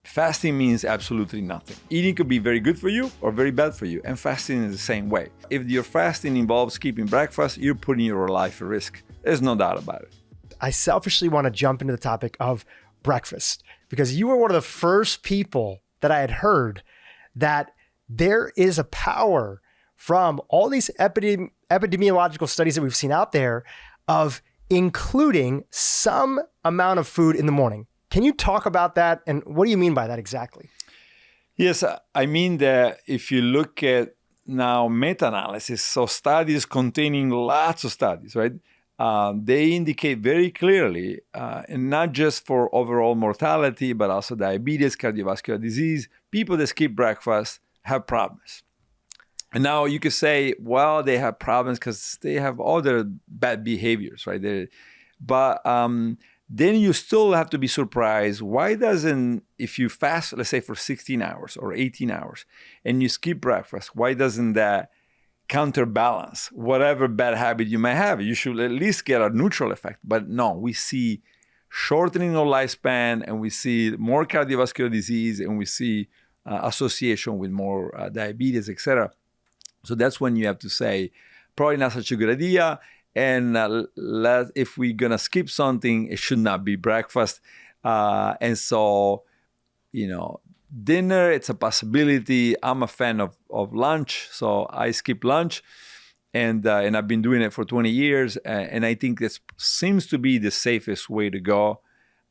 Fasting means absolutely nothing. Eating could be very good for you or very bad for you, and fasting is the same way. If your fasting involves skipping breakfast, you're putting your life at risk. There's no doubt about it. I selfishly want to jump into the topic of breakfast because you were one of the first people that I had heard that there is a power from all these epidemiological studies that we've seen out there of including some amount of food in the morning. Can you talk about that? And what do you mean by that exactly? Yes, I mean that if you look at now meta-analysis, so studies containing lots of studies, right? They indicate very clearly, and not just for overall mortality, but also diabetes, cardiovascular disease, people that skip breakfast have problems. And now you could say, well, they have problems because they have other bad behaviors, right? But then you still have to be surprised. Why doesn't, if you fast, let's say for 16 hours or 18 hours, and you skip breakfast, why doesn't that counterbalance whatever bad habit you may have? You should at least get a neutral effect. But no, we see shortening of lifespan, and we see more cardiovascular disease, and we see association with more diabetes, etc. So that's when you have to say, probably not such a good idea. And if we're going to skip something, it should not be breakfast. And so, dinner, it's a possibility. I'm a fan of lunch, so I skip lunch. And I've been doing it for 20 years. And I think this seems to be the safest way to go,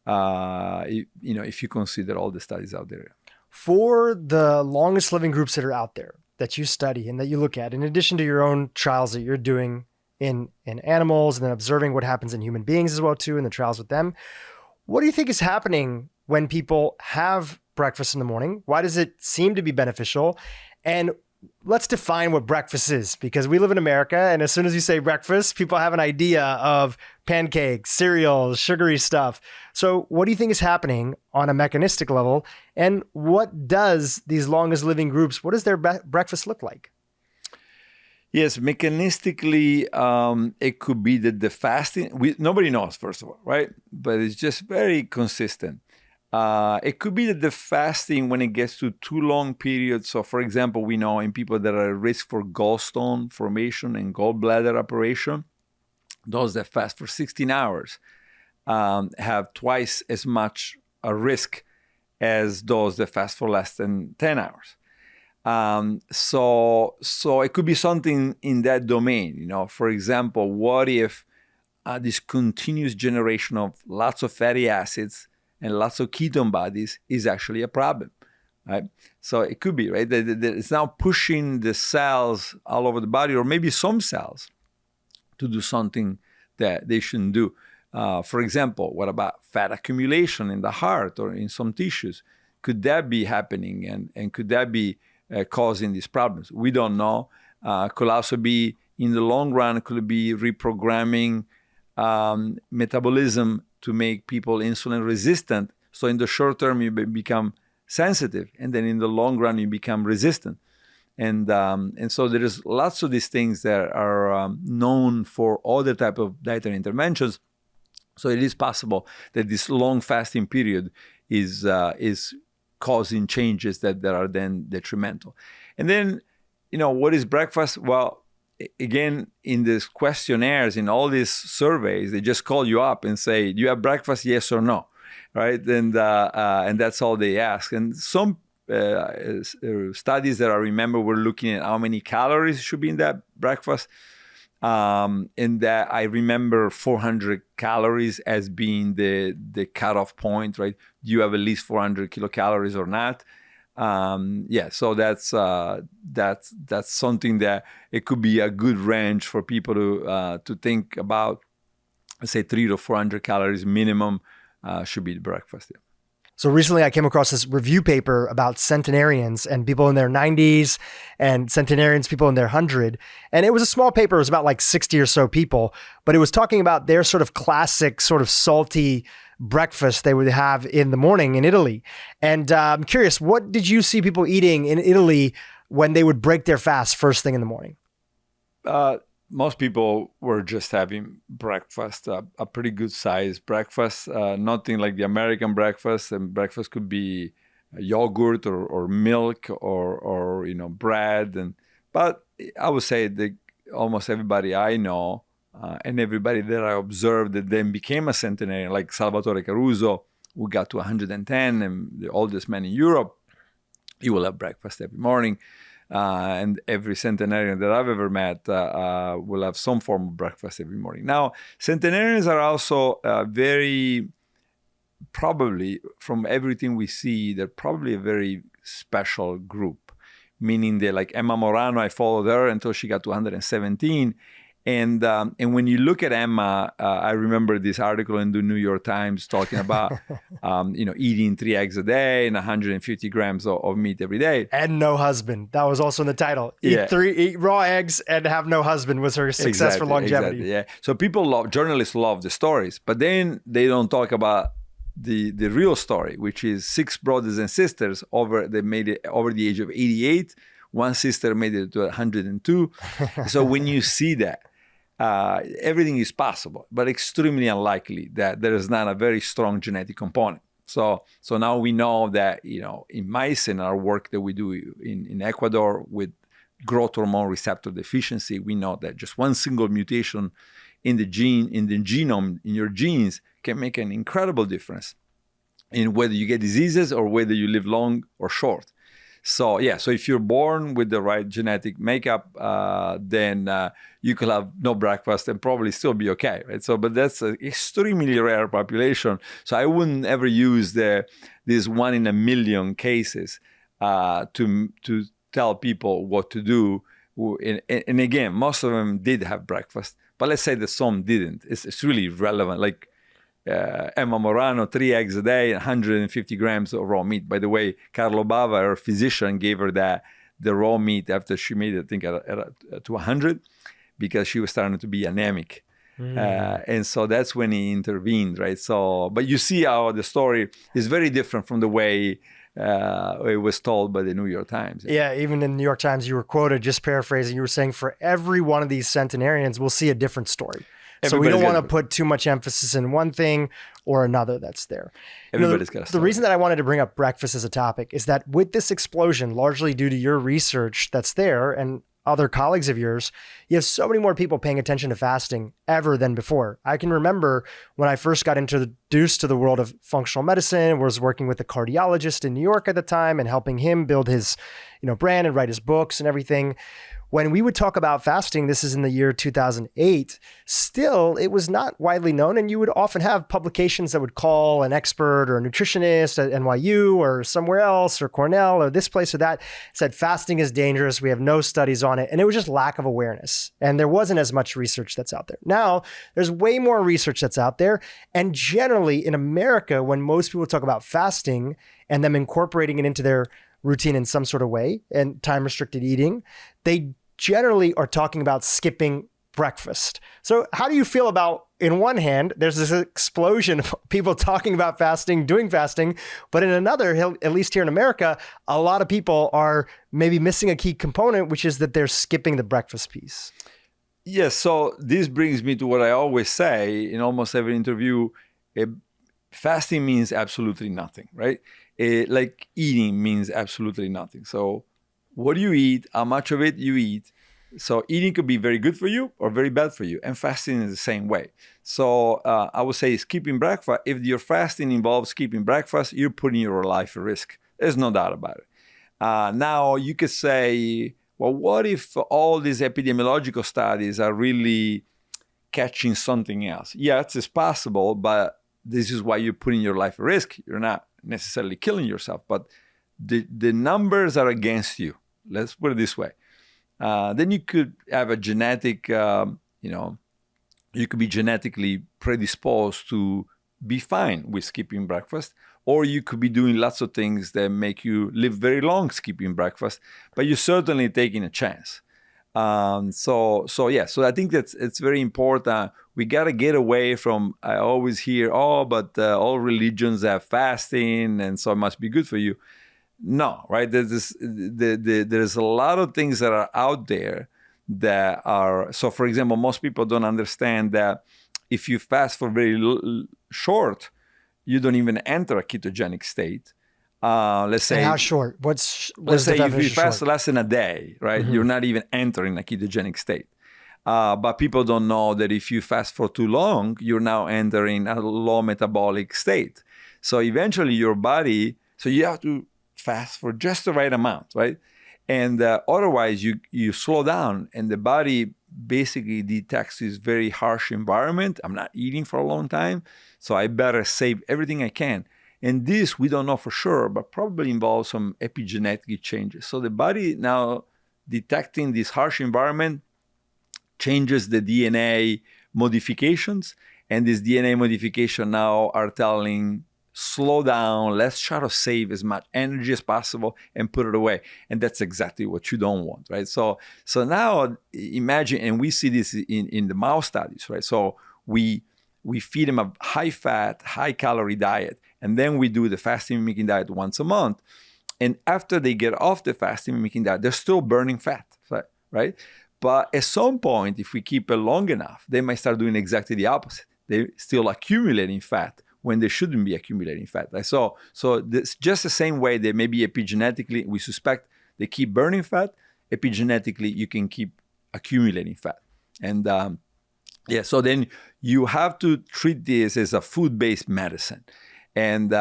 if you consider all the studies out there. For the longest living groups that are out there that you study and that you look at, in addition to your own trials that you're doing in animals and then observing what happens in human beings as well too, and the trials with them, what do you think is happening when people have breakfast in the morning? Why does it seem to be beneficial? And let's define what breakfast is, because we live in America, and as soon as you say breakfast, people have an idea of pancakes, cereals, sugary stuff. So what do you think is happening on a mechanistic level? And what does these longest living groups, what does their breakfast look like? Yes, mechanistically, it could be that the fasting, nobody knows, first of all, right? But it's just very consistent. It could be that the fasting, when it gets to too long periods, so for example, we know in people that are at risk for gallstone formation and gallbladder operation, those that fast for 16 hours have twice as much a risk as those that fast for less than 10 hours. So it could be something in that domain. For example, what if this continuous generation of lots of fatty acids and lots of ketone bodies is actually a problem, right? So it could be, right? It's now pushing the cells all over the body, or maybe some cells, to do something that they shouldn't do. For example, what about fat accumulation in the heart or in some tissues? Could that be happening, and could that be causing these problems? We don't know. Could also be, in the long run, could it be reprogramming metabolism to make people insulin resistant? So in the short term, you become sensitive, and then in the long run, you become resistant. And so there is lots of these things that are known for other type of dietary interventions. So it is possible that this long fasting period is causing changes that are then detrimental. And then, what is breakfast? Well, again, in these questionnaires, in all these surveys, they just call you up and say, do you have breakfast, yes or no, right? And that's all they ask. And some studies that I remember were looking at how many calories should be in that breakfast. And that I remember 400 calories as being the cutoff point, right? Do you have at least 400 kilocalories or not? So that's something that it could be a good range for people to think about. Let's say 300 to 400 calories minimum should be the breakfast. Yeah. So recently I came across this review paper about centenarians and people in their 90s and centenarians, people in their 100. And it was a small paper. It was about like 60 or so people, but it was talking about their sort of classic, sort of salty breakfast they would have in the morning in Italy. And I'm curious, what did you see people eating in Italy when they would break their fast first thing in the morning? Most people were just having breakfast, a pretty good sized breakfast, nothing like the American breakfast. And breakfast could be yogurt or milk or bread. But I would say that almost everybody I know and everybody that I observed that then became a centenarian, like Salvatore Caruso, who got to 110 and the oldest man in Europe, he will have breakfast every morning. And every centenarian that I've ever met will have some form of breakfast every morning. Now, centenarians are also very, probably from everything we see, they're probably a very special group, meaning they're like Emma Morano. I followed her until she got to 117. And when you look at Emma, I remember this article in the New York Times talking about, eating 3 eggs a day and 150 grams of meat every day. And no husband. That was also in the title. Eat raw eggs and have no husband was her success for longevity. Exactly, yeah. So journalists love the stories, but then they don't talk about the real story, which is 6 brothers and sisters they made it over the age of 88. One sister made it to 102. So when you see that, everything is possible, but extremely unlikely that there is not a very strong genetic component. So now we know that, in mice and our work that we do in Ecuador with growth hormone receptor deficiency, we know that just one single mutation in the genome, in your genes, can make an incredible difference in whether you get diseases or whether you live long or short. So if you're born with the right genetic makeup, then you could have no breakfast and probably still be okay, right? So, but that's an extremely rare population. So I wouldn't ever use this 1 in a million cases to tell people what to do. And again, most of them did have breakfast, but let's say that some didn't. It's really relevant. Like Emma Morano, 3 eggs a day, 150 grams of raw meat. By the way, Carlo Bava, her physician, gave her the raw meat after she made it, I think, to 100 because she was starting to be anemic. And so that's when he intervened, right? So, but you see how the story is very different from the way it was told by the New York Times. Yeah, even in the New York Times, you were quoted, just paraphrasing, you were saying for every one of these centenarians, we'll see a different story. So we don't want to put too much emphasis in one thing or another that's there. Everybody's got a story. The reason that I wanted to bring up breakfast as a topic is that with this explosion, largely due to your research that's there and other colleagues of yours, you have so many more people paying attention to fasting ever than before. I can remember when I first got introduced to the world of functional medicine, was working with a cardiologist in New York at the time and helping him build his, brand and write his books and everything. When we would talk about fasting, this is in the year 2008, still it was not widely known. And you would often have publications that would call an expert or a nutritionist at NYU or somewhere else or Cornell or this place or that, said fasting is dangerous. We have no studies on it. And it was just lack of awareness. And there wasn't as much research that's out there. Now there's way more research that's out there. And generally in America, when most people talk about fasting and them incorporating it into their routine in some sort of way and time restricted eating, they generally are talking about skipping breakfast. So how do you feel about, in one hand, there's this explosion of people talking about fasting, doing fasting, but in another, at least here in America, a lot of people are maybe missing a key component, which is that they're skipping the breakfast piece. Yes, so this brings me to what I always say in almost every interview. Fasting means absolutely nothing, right? Like eating means absolutely nothing. So what do you eat? How much of it you eat? So eating could be very good for you or very bad for you. And fasting is the same way. So I would say skipping breakfast. If your fasting involves skipping breakfast, you're putting your life at risk. There's no doubt about it. Now you could say, well, what if all these epidemiological studies are really catching something else? Yes, it's possible, but this is why you're putting your life at risk. You're not necessarily killing yourself, but the numbers are against you. Let's put it this way. Then you could have a genetic, you could be genetically predisposed to be fine with skipping breakfast, or you could be doing lots of things that make you live very long skipping breakfast, but you're certainly taking a chance. So I think it's very important. We got to get away from, I always hear, but all religions have fasting and so it must be good for you. No, right? There's a lot of things that are out there that are, so for example, most people don't understand that if you fast for very short, you don't even enter a ketogenic state. let's say. And how short? Let's say if you fast less than a day, right? Mm-hmm. You're not even entering a ketogenic state. But people don't know that if you fast for too long, you're now entering a low metabolic state. So eventually your body, so you have to fast for just the right amount, right? And otherwise you slow down and the body basically detects this very harsh environment. I'm not eating for a long time, so I better save everything I can. And this, we don't know for sure, but probably involves some epigenetic changes. So the body now detecting this harsh environment changes the DNA modifications. And this DNA modification now are telling, slow down, let's try to save as much energy as possible and put it away. And that's exactly what you don't want, right? So now imagine, and we see this in the mouse studies, right? So we feed them a high-fat, high-calorie diet, and then we do the fasting mimicking diet once a month. And after they get off the fasting mimicking diet, they're still burning fat, right? But at some point, if we keep it long enough, they might start doing exactly the opposite. They're still accumulating fat when they shouldn't be accumulating fat. Right? So it's just the same way that maybe epigenetically, we suspect they keep burning fat. Epigenetically, you can keep accumulating fat. And so then you have to treat this as a food-based medicine. And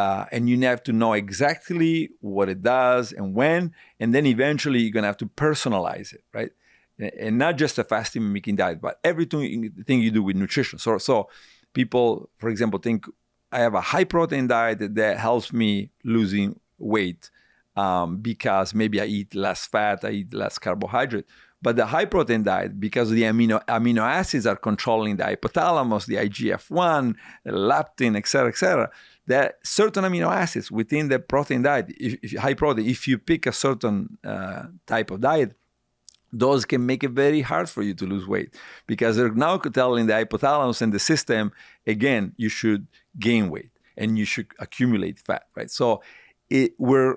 you have to know exactly what it does and when, and then eventually you're gonna have to personalize it, right? And not just a fasting mimicking diet, but everything you do with nutrition. So people, for example, think I have a high protein diet that helps me losing weight because maybe I eat less fat, I eat less carbohydrate. But the high protein diet, because the amino acids are controlling the hypothalamus, the IGF-1, the leptin, et cetera, that certain amino acids within the protein diet, high protein, if you pick a certain type of diet, those can make it very hard for you to lose weight because they're now telling the hypothalamus and the system, again, you should gain weight and you should accumulate fat, right? So we're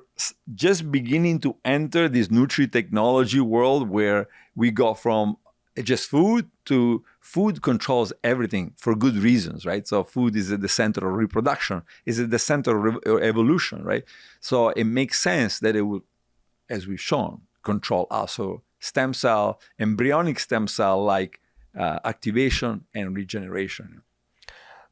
just beginning to enter this nutri-technology world where we go from just food to food controls everything for good reasons, right? So food is at the center of reproduction, is at the center of evolution, right? So it makes sense that it will, as we've shown, control also stem cell, embryonic stem cell like activation and regeneration.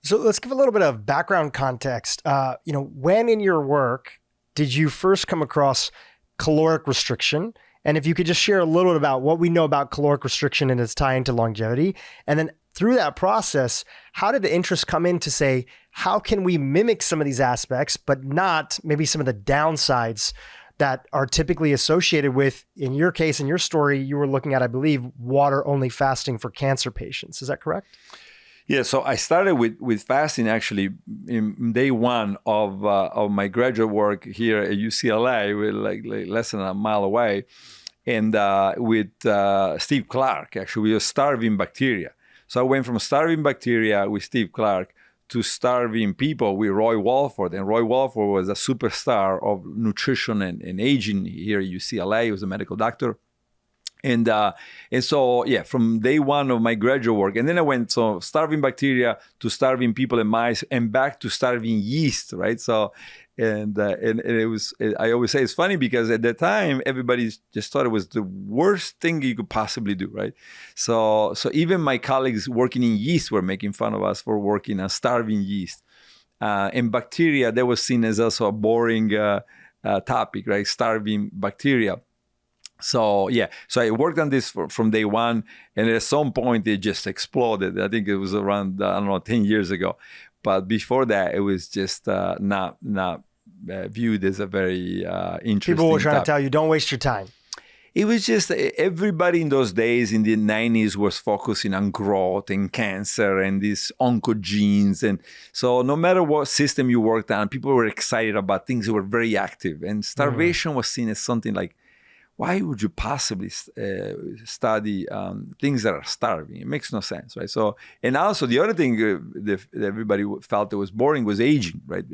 So let's give a little bit of background context. When in your work did you first come across caloric restriction? And if you could just share a little bit about what we know about caloric restriction and its tie into longevity. And then through that process, how did the interest come in to say, how can we mimic some of these aspects, but not maybe some of the downsides that are typically associated with, in your case, in your story, you were looking at, I believe, water-only fasting for cancer patients. Is that correct? Yeah, so I started with fasting actually in day one of my graduate work here at UCLA, we're like less than a mile away, and with Steve Clark, actually, we were starving bacteria. So I went from starving bacteria with Steve Clark to starving people with Roy Walford. And Roy Walford was a superstar of nutrition and aging here at UCLA. He was a medical doctor. And so, from day one of my graduate work, and then I went from starving bacteria to starving people and mice and back to starving yeast, right? So, and it was, I always say it's funny because at that time, everybody just thought it was the worst thing you could possibly do, right? So even my colleagues working in yeast were making fun of us for working on starving yeast. And bacteria, that was seen as also a boring topic, right? Starving bacteria. So I worked on this from day one, and at some point it just exploded. I think it was around 10 years ago, but before that it was just not viewed as a very interesting. People were trying topic. to tell you, don't waste your time. It was just everybody in those days in the 90s was focusing on growth and cancer and these oncogenes. And so no matter what system you worked on, people were excited about things that were very active. And starvation was seen as something like, why would you possibly study things that are starving? It makes no sense, right? So, and also the other thing that everybody felt that was boring was aging, right?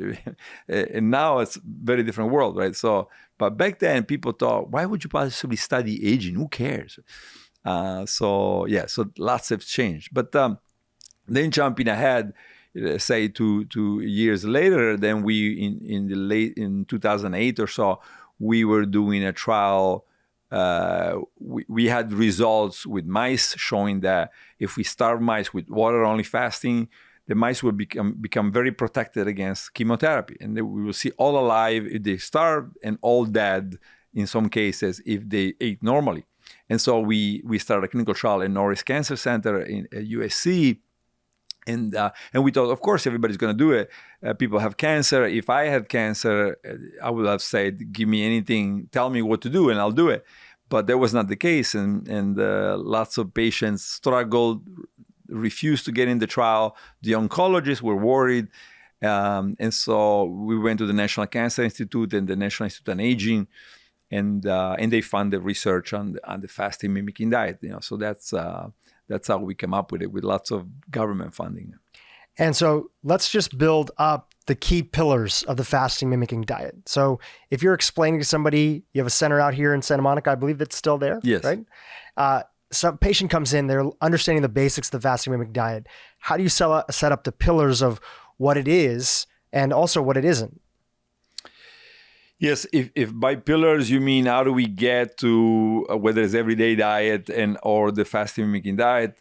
And now it's a very different world, right? So, but back then people thought, why would you possibly study aging? Who cares? So lots have changed. But then jumping ahead, say 2 years later, then we in 2008 or so, we were doing a trial. We had results with mice showing that if we starve mice with water-only fasting, the mice will become very protected against chemotherapy, and we will see all alive if they starved and all dead in some cases if they ate normally. And so we started a clinical trial in Norris Cancer Center at USC. And we thought, of course, everybody's going to do it. People have cancer. If I had cancer, I would have said, give me anything, tell me what to do, and I'll do it. But that was not the case. And lots of patients struggled, refused to get in the trial. The oncologists were worried. And so we went to the National Cancer Institute and the National Institute on Aging, and they funded research on the fasting mimicking diet. So that's how we come up with it, with lots of government funding. And so let's just build up the key pillars of the fasting mimicking diet. So if you're explaining to somebody, you have a center out here in Santa Monica, I believe that's still there, yes, right? Some patient comes in, they're understanding the basics of the fasting mimicking diet. How do you set up the pillars of what it is and also what it isn't? Yes, if by pillars you mean how do we get to whether it's everyday diet or the fasting mimicking diet,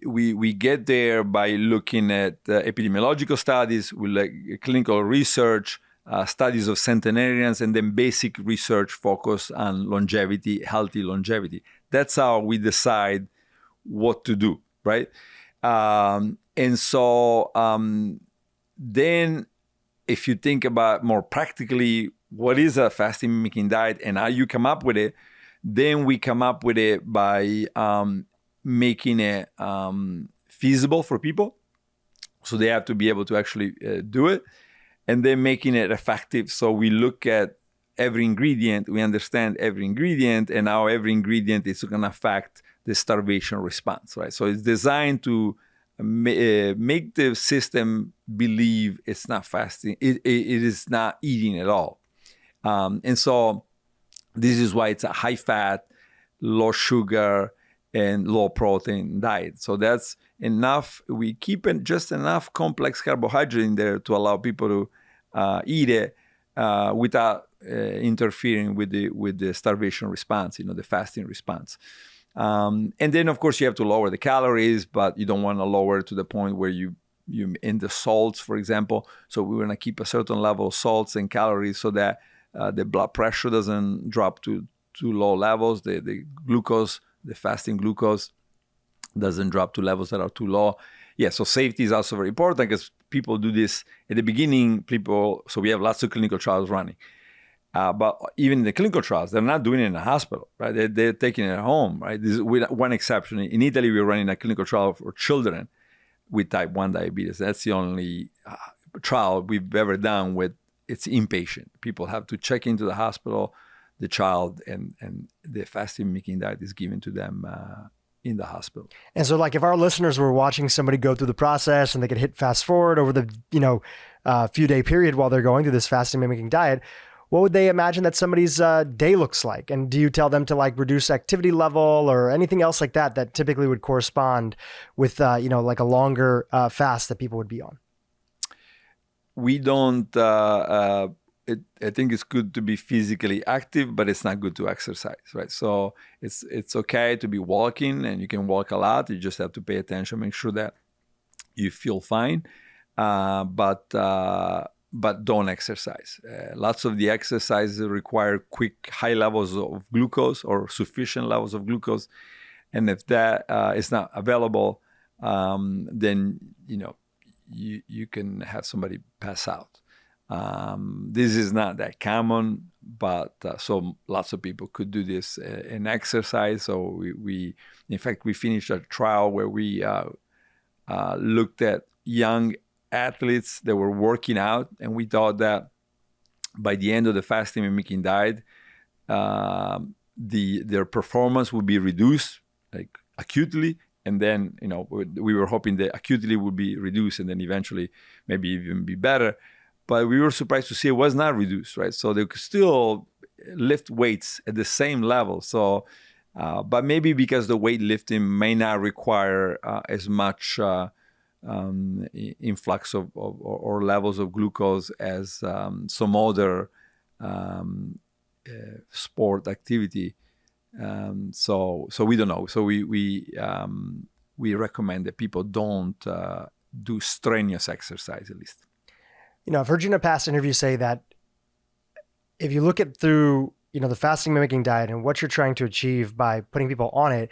we get there by looking at epidemiological studies, with like clinical research, studies of centenarians, and then basic research focused on longevity, healthy longevity. That's how we decide what to do, right? And so then, if you think about more practically, what is a fasting mimicking diet and how you come up with it, then we come up with it by making it feasible for people. So they have to be able to actually do it, and then making it effective. So we look at every ingredient, we understand every ingredient and how every ingredient is going to affect the starvation response, right? So it's designed to make the system believe it's not fasting, it is not eating at all. And so this is why it's a high fat, low sugar, and low protein diet. So that's enough. We keep just enough complex carbohydrate in there to allow people to eat it without interfering with the starvation response, the fasting response. And then, of course, you have to lower the calories, but you don't want to lower to the point where you in the salts, for example. So we want to keep a certain level of salts and calories so that the blood pressure doesn't drop to too low levels. The glucose, the fasting glucose, doesn't drop to levels that are too low. Yeah, so safety is also very important because people do this at the beginning. So we have lots of clinical trials running. But even in the clinical trials, they're not doing it in a hospital, right? They're taking it at home, right? This is with one exception. In Italy, we're running a clinical trial for children with type 1 diabetes. That's the only trial we've ever done with it's inpatient. People have to check into the hospital, the child, and the fasting mimicking diet is given to them in the hospital. And so, like, if our listeners were watching somebody go through the process and they could hit fast forward over the few day period while they're going through this fasting mimicking diet, what would they imagine that somebody's day looks like? And do you tell them to like reduce activity level or anything else like that typically would correspond with like a longer fast that people would be on? We don't. I think it's good to be physically active, but it's not good to exercise, right? So it's okay to be walking, and you can walk a lot. You just have to pay attention, make sure that you feel fine, but don't exercise. Lots of the exercises require quick, high levels of glucose or sufficient levels of glucose, and if that is not available, then you can have somebody pass out. This is not that common, but so lots of people could do this in exercise. So we in fact, we finished a trial where we looked at young athletes that were working out, and we thought that by the end of the fasting mimicking diet, their performance would be reduced like acutely, and then we were hoping that acutely would be reduced, and then eventually maybe even be better. But we were surprised to see it was not reduced, right? So they could still lift weights at the same level. So, but maybe because the weightlifting may not require as much influx of or levels of glucose as some other sport activity. So we don't know. So we recommend that people don't do strenuous exercise, at least. I've heard you in a past interview say that if you look at through, the fasting mimicking diet and what you're trying to achieve by putting people on it,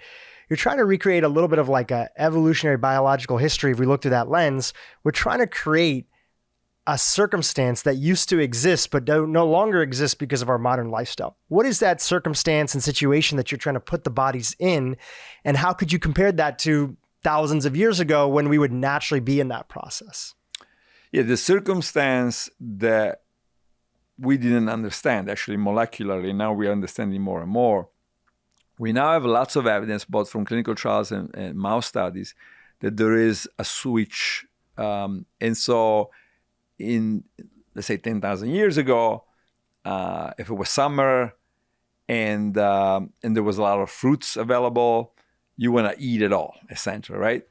you're trying to recreate a little bit of like a evolutionary biological history. If we look through that lens, we're trying to create a circumstance that used to exist, but no longer exists because of our modern lifestyle. What is that circumstance and situation that you're trying to put the bodies in? And how could you compare that to thousands of years ago when we would naturally be in that process? Yeah, the circumstance that we didn't understand, actually molecularly, now we're understanding more and more. We now have lots of evidence, both from clinical trials and mouse studies, that there is a switch. And so in, let's say, 10,000 years ago, if it was summer and there was a lot of fruits available, you want to eat it all, essentially, right?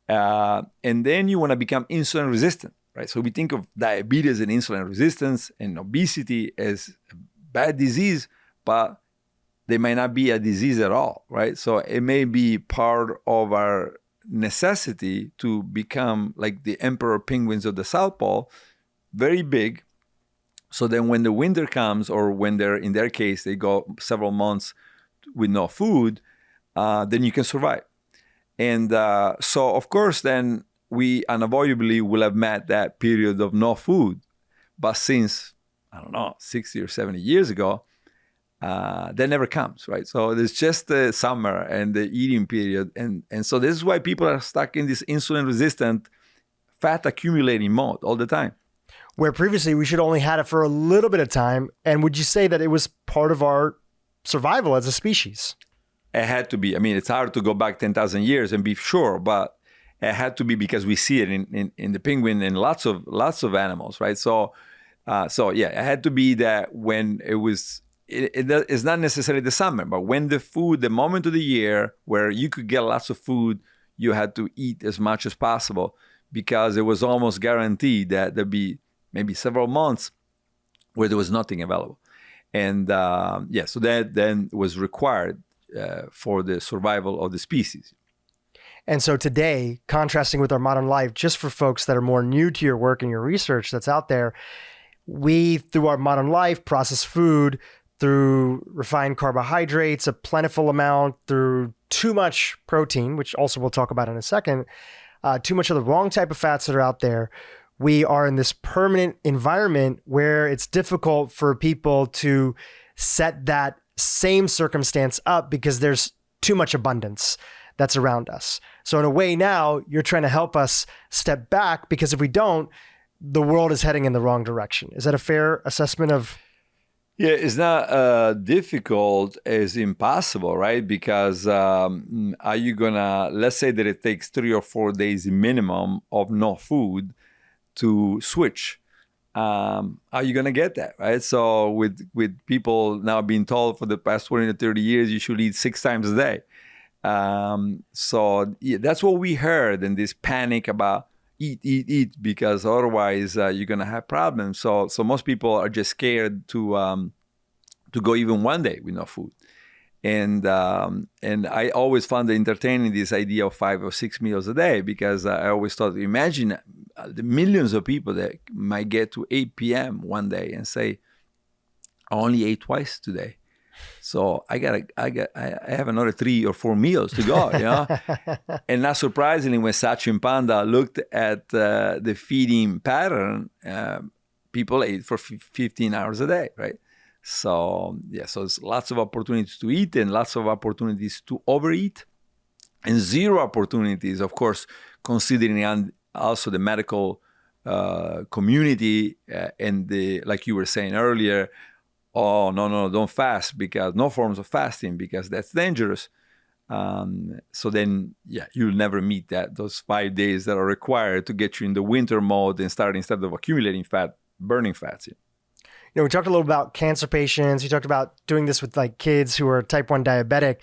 And then you want to become insulin resistant. Right, so we think of diabetes and insulin resistance and obesity as a bad disease, but they might not be a disease at all, right? So it may be part of our necessity to become like the emperor penguins of the South Pole, very big. So then when the winter comes, or when they're, in their case, they go several months with no food, then you can survive. And so, of course, then we unavoidably will have met that period of no food. But since, 60 or 70 years ago, that never comes, right? So there's just the summer and the eating period. And so this is why people are stuck in this insulin-resistant, fat-accumulating mode all the time. Where previously we should only had it for a little bit of time. And would you say that it was part of our survival as a species? It had to be. I mean, it's hard to go back 10,000 years and be sure, but it had to be, because we see it in the penguin and lots of animals, right? So yeah, it had to be that when it was, it's not necessarily the summer, but when the moment of the year where you could get lots of food, you had to eat as much as possible, because it was almost guaranteed that there'd be maybe several months where there was nothing available. And so that then was required for the survival of the species. And so today, contrasting with our modern life, just for folks that are more new to your work and your research that's out there, we, through our modern life, process food through refined carbohydrates, a plentiful amount, through too much protein, which also we'll talk about in a second, too much of the wrong type of fats that are out there. We are in this permanent environment where it's difficult for people to set that same circumstance up because there's too much abundance that's around us. So in a way now, you're trying to help us step back, because if we don't, the world is heading in the wrong direction. Is that a fair assessment of? Yeah, it's not difficult as impossible, right? Because are you gonna, let's say that it takes 3 or 4 days minimum of no food to switch. Are you gonna get that, right? So with people now being told for the past 20 to 30 years, you should eat 6 times a day. So yeah, that's what we heard, in this panic about eat, because otherwise you're gonna have problems. So most people are just scared to go even one day with no food. And I always found it entertaining, this idea of 5 or 6 meals a day, because I always thought, imagine the millions of people that might get to 8 p.m. one day and say, I only ate twice today. So I have another 3 or 4 meals to go, And not surprisingly, when Sachin Panda looked at the feeding pattern, people ate for 15 hours a day, right? So so there's lots of opportunities to eat and lots of opportunities to overeat, and zero opportunities, of course, considering also the medical community and like you were saying earlier, oh, no, don't fast, because no forms of fasting, because that's dangerous. So then, you'll never meet those 5 days that are required to get you in the winter mode and start, instead of accumulating fat, burning fats. we talked a little about cancer patients. You talked about doing this with like kids who are type 1 diabetic.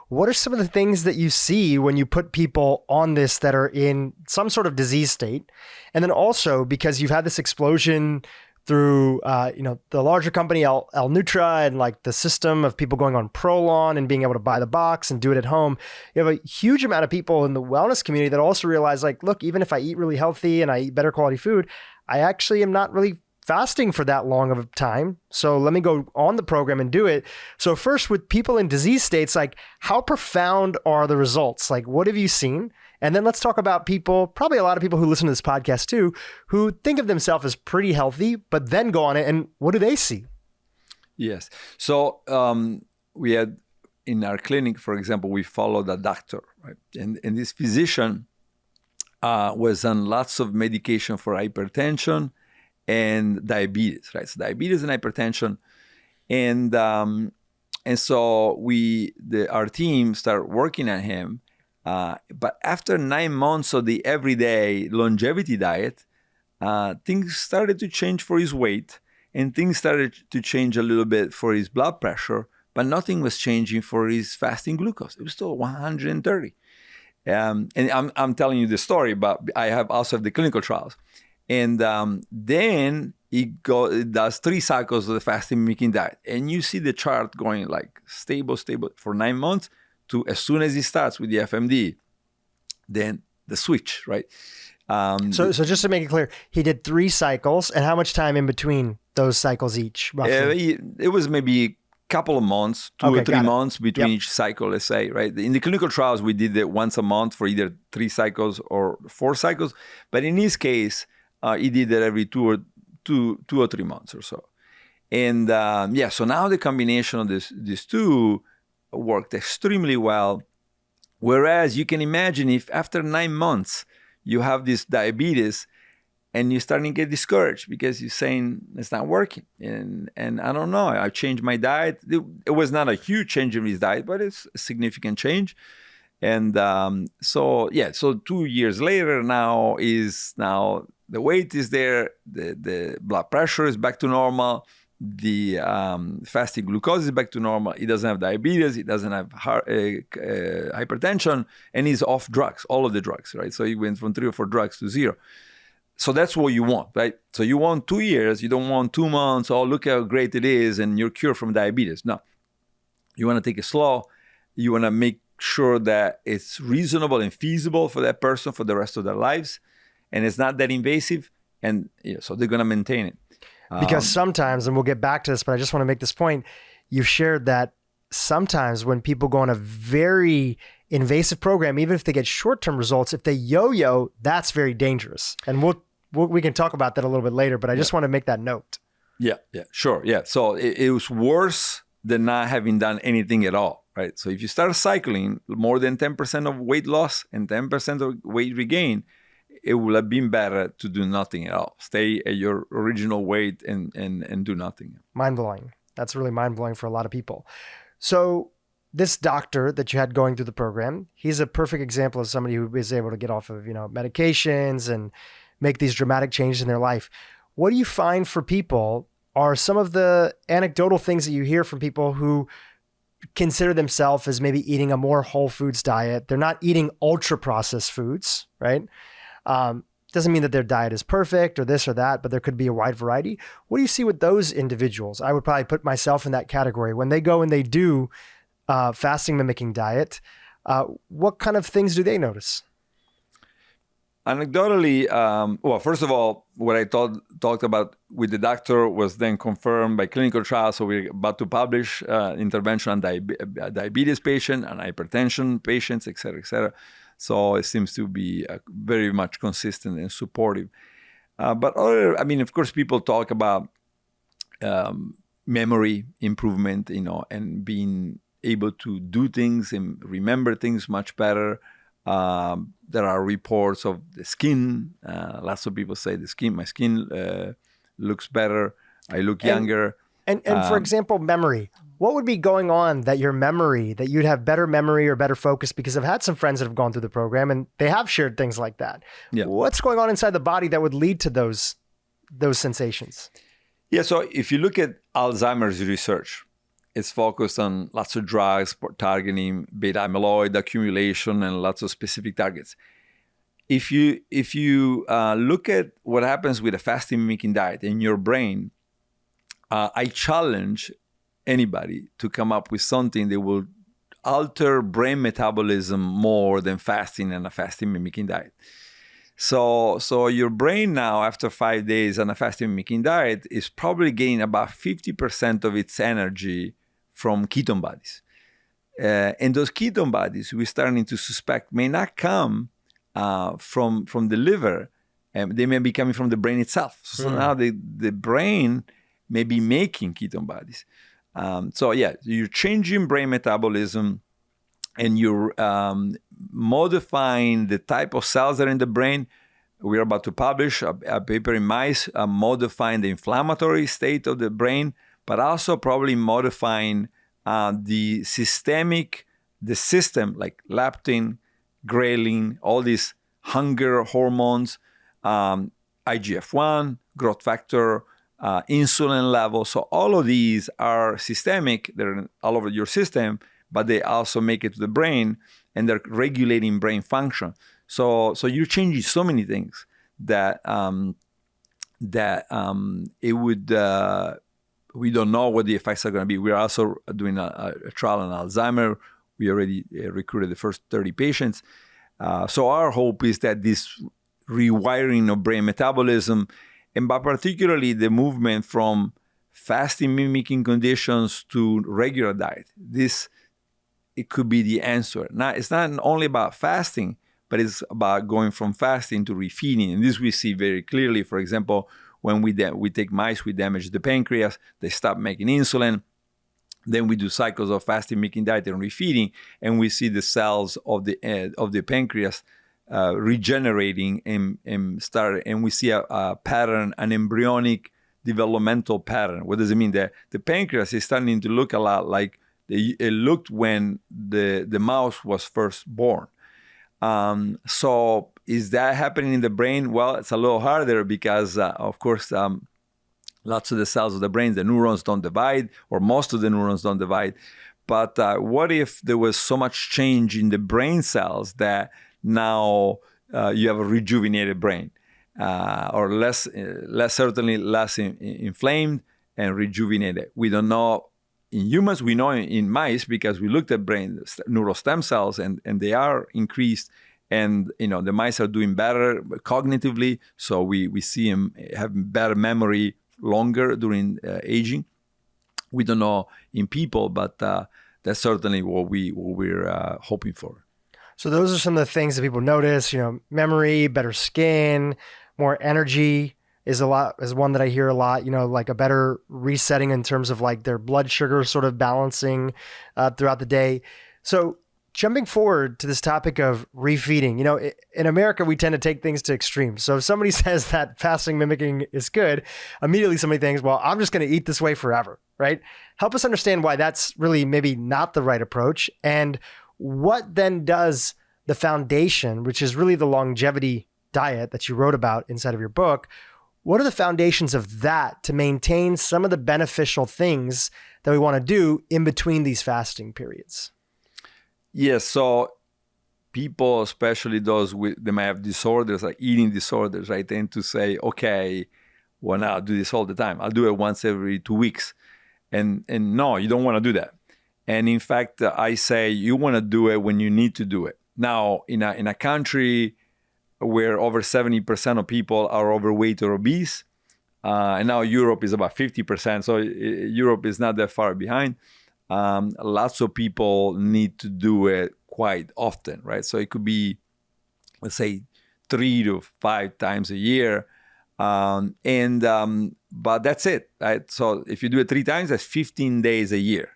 What are some of the things that you see when you put people on this that are in some sort of disease state? And then also, because you've had this explosion through, the larger company, L Nutra, and like the system of people going on Prolon and being able to buy the box and do it at home. You have a huge amount of people in the wellness community that also realize like, look, even if I eat really healthy and I eat better quality food, I actually am not really fasting for that long of a time. So let me go on the program and do it. So first, with people in disease states, like how profound are the results? Like what have you seen? And then let's talk about people, probably a lot of people who listen to this podcast too, who think of themselves as pretty healthy, but then go on it. And what do they see? Yes. So we had in our clinic, for example, we followed a doctor, right? And this physician was on lots of medication for hypertension and diabetes, right? So diabetes and hypertension. And so our team started working on him. But after 9 months of the everyday longevity diet, things started to change for his weight, and things started to change a little bit for his blood pressure, but nothing was changing for his fasting glucose. It was still 130. And I'm telling you the story, but I also have the clinical trials. And then it does 3 cycles of the fasting mimicking diet. And you see the chart going like stable for 9 months to as soon as he starts with the FMD, then the switch, right? So just to make it clear, he did 3 cycles, and how much time in between those cycles each, roughly? It was maybe a couple of months, 2 or 3 months between each cycle, let's say, right? In the clinical trials, we did it once a month for either 3 cycles or 4 cycles. But in his case, he did it every 2 or 3 months or so. And so now the combination of these two worked extremely well. Whereas you can imagine if after 9 months you have this diabetes and you're starting to get discouraged because you're saying it's not working. And I don't know, I changed my diet. It was not a huge change in his diet, but it's a significant change. And so 2 years later now the weight is there, the blood pressure is back to normal, the fasting glucose is back to normal. He doesn't have diabetes, he doesn't have hypertension, and he's off drugs, all of the drugs, right? So he went from 3 or 4 drugs to 0. So that's what you want, right? So you want 2 years, you don't want 2 months, oh, look how great it is, and you're cured from diabetes. No, you want to take it slow. You want to make sure that it's reasonable and feasible for that person for the rest of their lives, and it's not that invasive, and so they're going to maintain it. Because sometimes, and we'll get back to this, but I just want to make this point, you've shared that sometimes when people go on a very invasive program, even if they get short-term results, if they yo-yo, that's very dangerous. And we can talk about that a little bit later, but I just want to make that note. Yeah, sure. Yeah. So it was worse than not having done anything at all, right? So if you start cycling, more than 10% of weight loss and 10% of weight regain, it would have been better to do nothing at all. Stay at your original weight and do nothing. Mind-blowing. That's really mind-blowing for a lot of people. So this doctor that you had going through the program, he's a perfect example of somebody who is able to get off of, medications and make these dramatic changes in their life. What do you find for people are some of the anecdotal things that you hear from people who consider themselves as maybe eating a more whole foods diet? They're not eating ultra processed foods, right? Doesn't mean that their diet is perfect or this or that, but there could be a wide variety. What do you see with those individuals? I would probably put myself in that category. When they go and they do fasting mimicking diet, what kind of things do they notice? Anecdotally, well, first of all, what I talked about with the doctor was then confirmed by clinical trials. So we're about to publish intervention on diabetes patients and hypertension patients, et cetera, et cetera. So it seems to be very much consistent and supportive. But of course, people talk about memory improvement, and being able to do things and remember things much better. There are reports of the skin. Lots of people say my skin looks better. I look younger. And for example, memory. What would be going on that you'd have better memory or better focus? Because I've had some friends that have gone through the program and they have shared things like that. Yeah. What's going on inside the body that would lead to those sensations? Yeah, so if you look at Alzheimer's research, it's focused on lots of drugs targeting beta amyloid accumulation and lots of specific targets. If you look at what happens with a fasting mimicking diet in your brain, I challenge anybody to come up with something that will alter brain metabolism more than fasting and a fasting mimicking diet. So your brain now, after 5 days on a fasting mimicking diet, is probably getting about 50% of its energy from ketone bodies. And those ketone bodies, we're starting to suspect, may not come from the liver, and they may be coming from the brain itself. So now the brain may be making ketone bodies. So yeah, you're changing brain metabolism, and you're modifying the type of cells that are in the brain. We're about to publish a paper in mice modifying the inflammatory state of the brain, but also probably modifying the system like leptin, ghrelin, all these hunger hormones, IGF-1, growth factor, insulin levels. So all of these are systemic. They're all over your system, but they also make it to the brain, and they're regulating brain function. So you're changing so many things that it would. We don't know what the effects are going to be. We're also doing a trial on Alzheimer. We already recruited the first 30 patients. So our hope is that this rewiring of brain metabolism, and by particularly the movement from fasting mimicking conditions to regular diet, it could be the answer. Now, it's not only about fasting, but it's about going from fasting to refeeding. And this we see very clearly. For example, when we take mice, we damage the pancreas, they stop making insulin. Then we do cycles of fasting mimicking diet and refeeding, and we see the cells of the pancreas regenerating and we see a pattern, an embryonic developmental pattern. What does it mean? That the pancreas is starting to look a lot like it looked when the mouse was first born. So is that happening in the brain? Well, it's a little harder because, of course, lots of the cells of the brain, the neurons don't divide, or most of the neurons don't divide. But what if there was so much change in the brain cells that now you have a rejuvenated brain, or certainly less inflamed and rejuvenated? We don't know in humans. We know in mice because we looked at brain neural stem cells, and they are increased, and the mice are doing better cognitively. So we see them having better memory longer during aging. We don't know in people, but that's certainly what we're hoping for. So those are some of the things that people notice. Memory, better skin, more energy is one that I hear a lot. Like a better resetting in terms of like their blood sugar sort of balancing throughout the day. So jumping forward to this topic of refeeding, in America, we tend to take things to extremes. So if somebody says that fasting mimicking is good, immediately somebody thinks, well, I'm just going to eat this way forever, right? Help us understand why that's really maybe not the right approach. And what then does the foundation, which is really the longevity diet that you wrote about inside of your book, what are the foundations of that to maintain some of the beneficial things that we want to do in between these fasting periods? Yes, so people, especially those they might have disorders, like eating disorders, I tend to say, okay, well, now I'll do this all the time. I'll do it once every 2 weeks. And no, you don't want to do that. And in fact, I say you want to do it when you need to do it. Now, in a country where over 70% of people are overweight or obese, and now Europe is about 50%, so Europe is not that far behind. Lots of people need to do it quite often, right? So it could be, let's say, 3 to 5 times a year. But that's it, right? So if you do it 3 times, that's 15 days a year.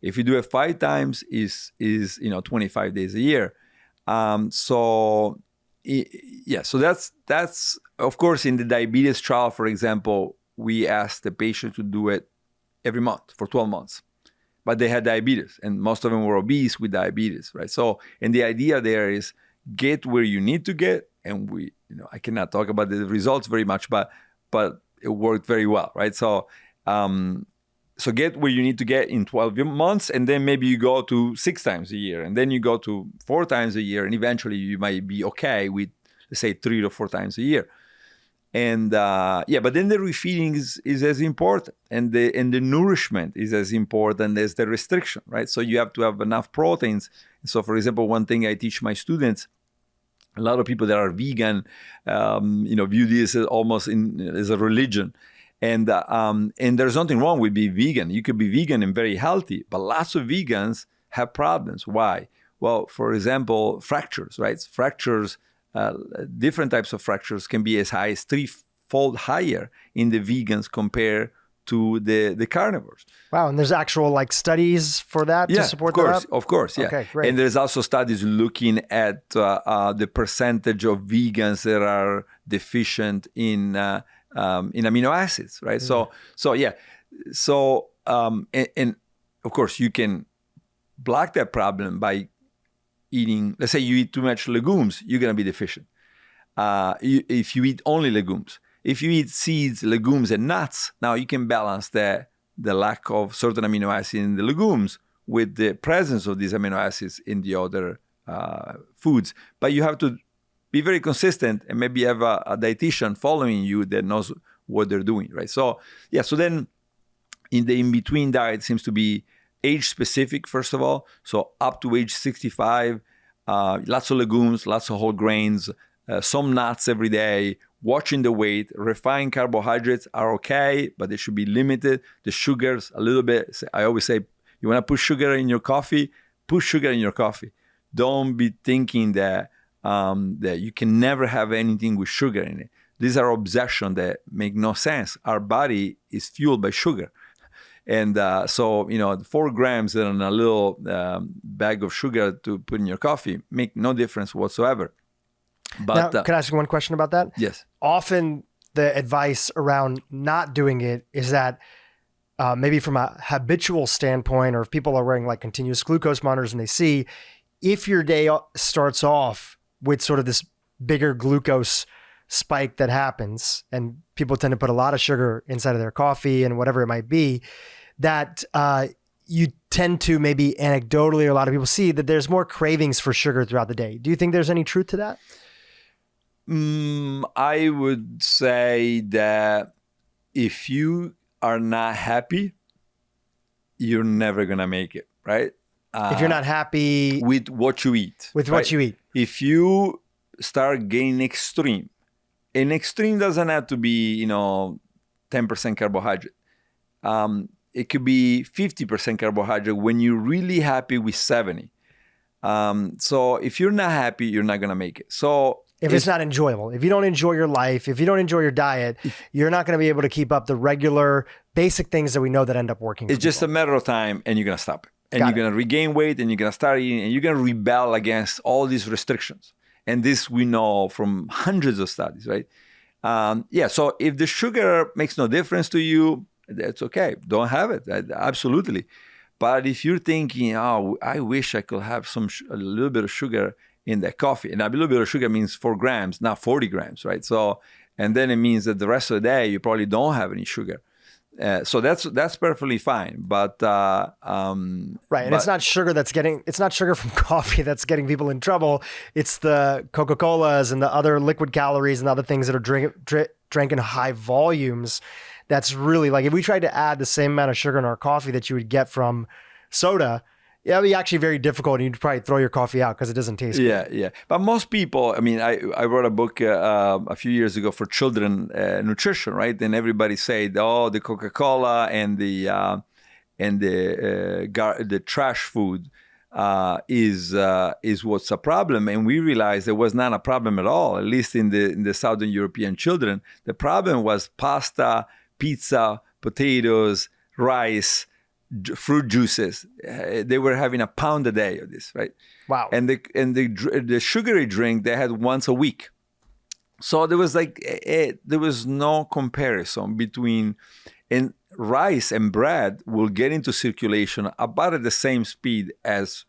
If you do it 5 times, is 25 days a year. So that's of course in the diabetes trial, for example, we asked the patient to do it every month for 12 months. But they had diabetes, and most of them were obese with diabetes, right? So, and the idea there is get where you need to get, and I cannot talk about the results very much, but it worked very well, right? So so get where you need to get in 12 months, and then maybe you go to 6 times a year, and then you go to 4 times a year, and eventually you might be okay with, let's say, 3 to 4 times a year. And but then the refeeding is as important, and the nourishment is as important as the restriction, right? So you have to have enough proteins. So, for example, one thing I teach my students, a lot of people that are vegan, view this as almost as a religion. And there's nothing wrong with being vegan. You could be vegan and very healthy, but lots of vegans have problems. Why? Well, for example, fractures, right? Fractures, different types of fractures can be as high as 3-fold higher in the vegans compared to the carnivores. Wow, and there's actual studies for that to support that? Of course, yeah. Okay, great. And there's also studies looking at the percentage of vegans that are deficient in amino acids, right? Mm. And of course you can block that problem by eating. Let's say you eat too much legumes, you're gonna be deficient. If you eat only legumes, if you eat seeds, legumes, and nuts, now you can balance the lack of certain amino acids in the legumes with the presence of these amino acids in the other foods. But you have to be very consistent, and maybe have a dietitian following you that knows what they're doing, right? So then in the in-between diet seems to be age specific, first of all. So up to age 65, lots of legumes, lots of whole grains, some nuts every day, watching the weight. Refined carbohydrates are okay, but they should be limited. The sugars, a little bit. I always say, you want to put sugar in your coffee? Put sugar in your coffee. Don't be thinking that you can never have anything with sugar in it. These are obsessions that make no sense. Our body is fueled by sugar. And 4 grams in a little bag of sugar to put in your coffee make no difference whatsoever. But now, can I ask you one question about that? Yes. Often the advice around not doing it is that maybe from a habitual standpoint, or if people are wearing continuous glucose monitors and they see if your day starts off with sort of this bigger glucose spike that happens, and people tend to put a lot of sugar inside of their coffee and whatever it might be, that you tend to maybe anecdotally, a lot of people see that there's more cravings for sugar throughout the day. Do you think there's any truth to that? I would say that if you are not happy, you're never going to make it, right? If you're not happy with what you eat. With what you eat. If you start getting extreme, and extreme doesn't have to be, 10% carbohydrate. It could be 50% carbohydrate when you're really happy with 70. So if you're not happy, you're not going to make it. So if it's not enjoyable, if you don't enjoy your life, if you don't enjoy your diet, you're not going to be able to keep up the regular basic things that we know that end up working. It's just a matter of time, and you're going to stop it. And you're going to regain weight, and you're going to start eating, and you're going to rebel against all these restrictions. And this we know from hundreds of studies, right? So if the sugar makes no difference to you, that's okay. Don't have it. Absolutely. But if you're thinking, oh, I wish I could have a little bit of sugar in that coffee. And a little bit of sugar means 4 grams, not 40 grams, right? So, and then it means that the rest of the day, you probably don't have any sugar. So that's perfectly fine, but right, and it's not sugar from coffee that's getting people in trouble. It's the Coca-Colas and the other liquid calories and other things that are drank in high volumes. That's really if we tried to add the same amount of sugar in our coffee that you would get from soda, it'd be actually very difficult, and you'd probably throw your coffee out because it doesn't taste good. Yeah. But most people, I wrote a book a few years ago for children nutrition, right? And everybody said, oh, the Coca-Cola and the trash food is what's a problem. And we realized it was not a problem at all, at least in the Southern European children. The problem was pasta, pizza, potatoes, rice, fruit juices. They were having a pound a day of this, right? Wow. And the sugary drink they had once a week. So there was there was no comparison between, and rice and bread will get into circulation about at the same speed as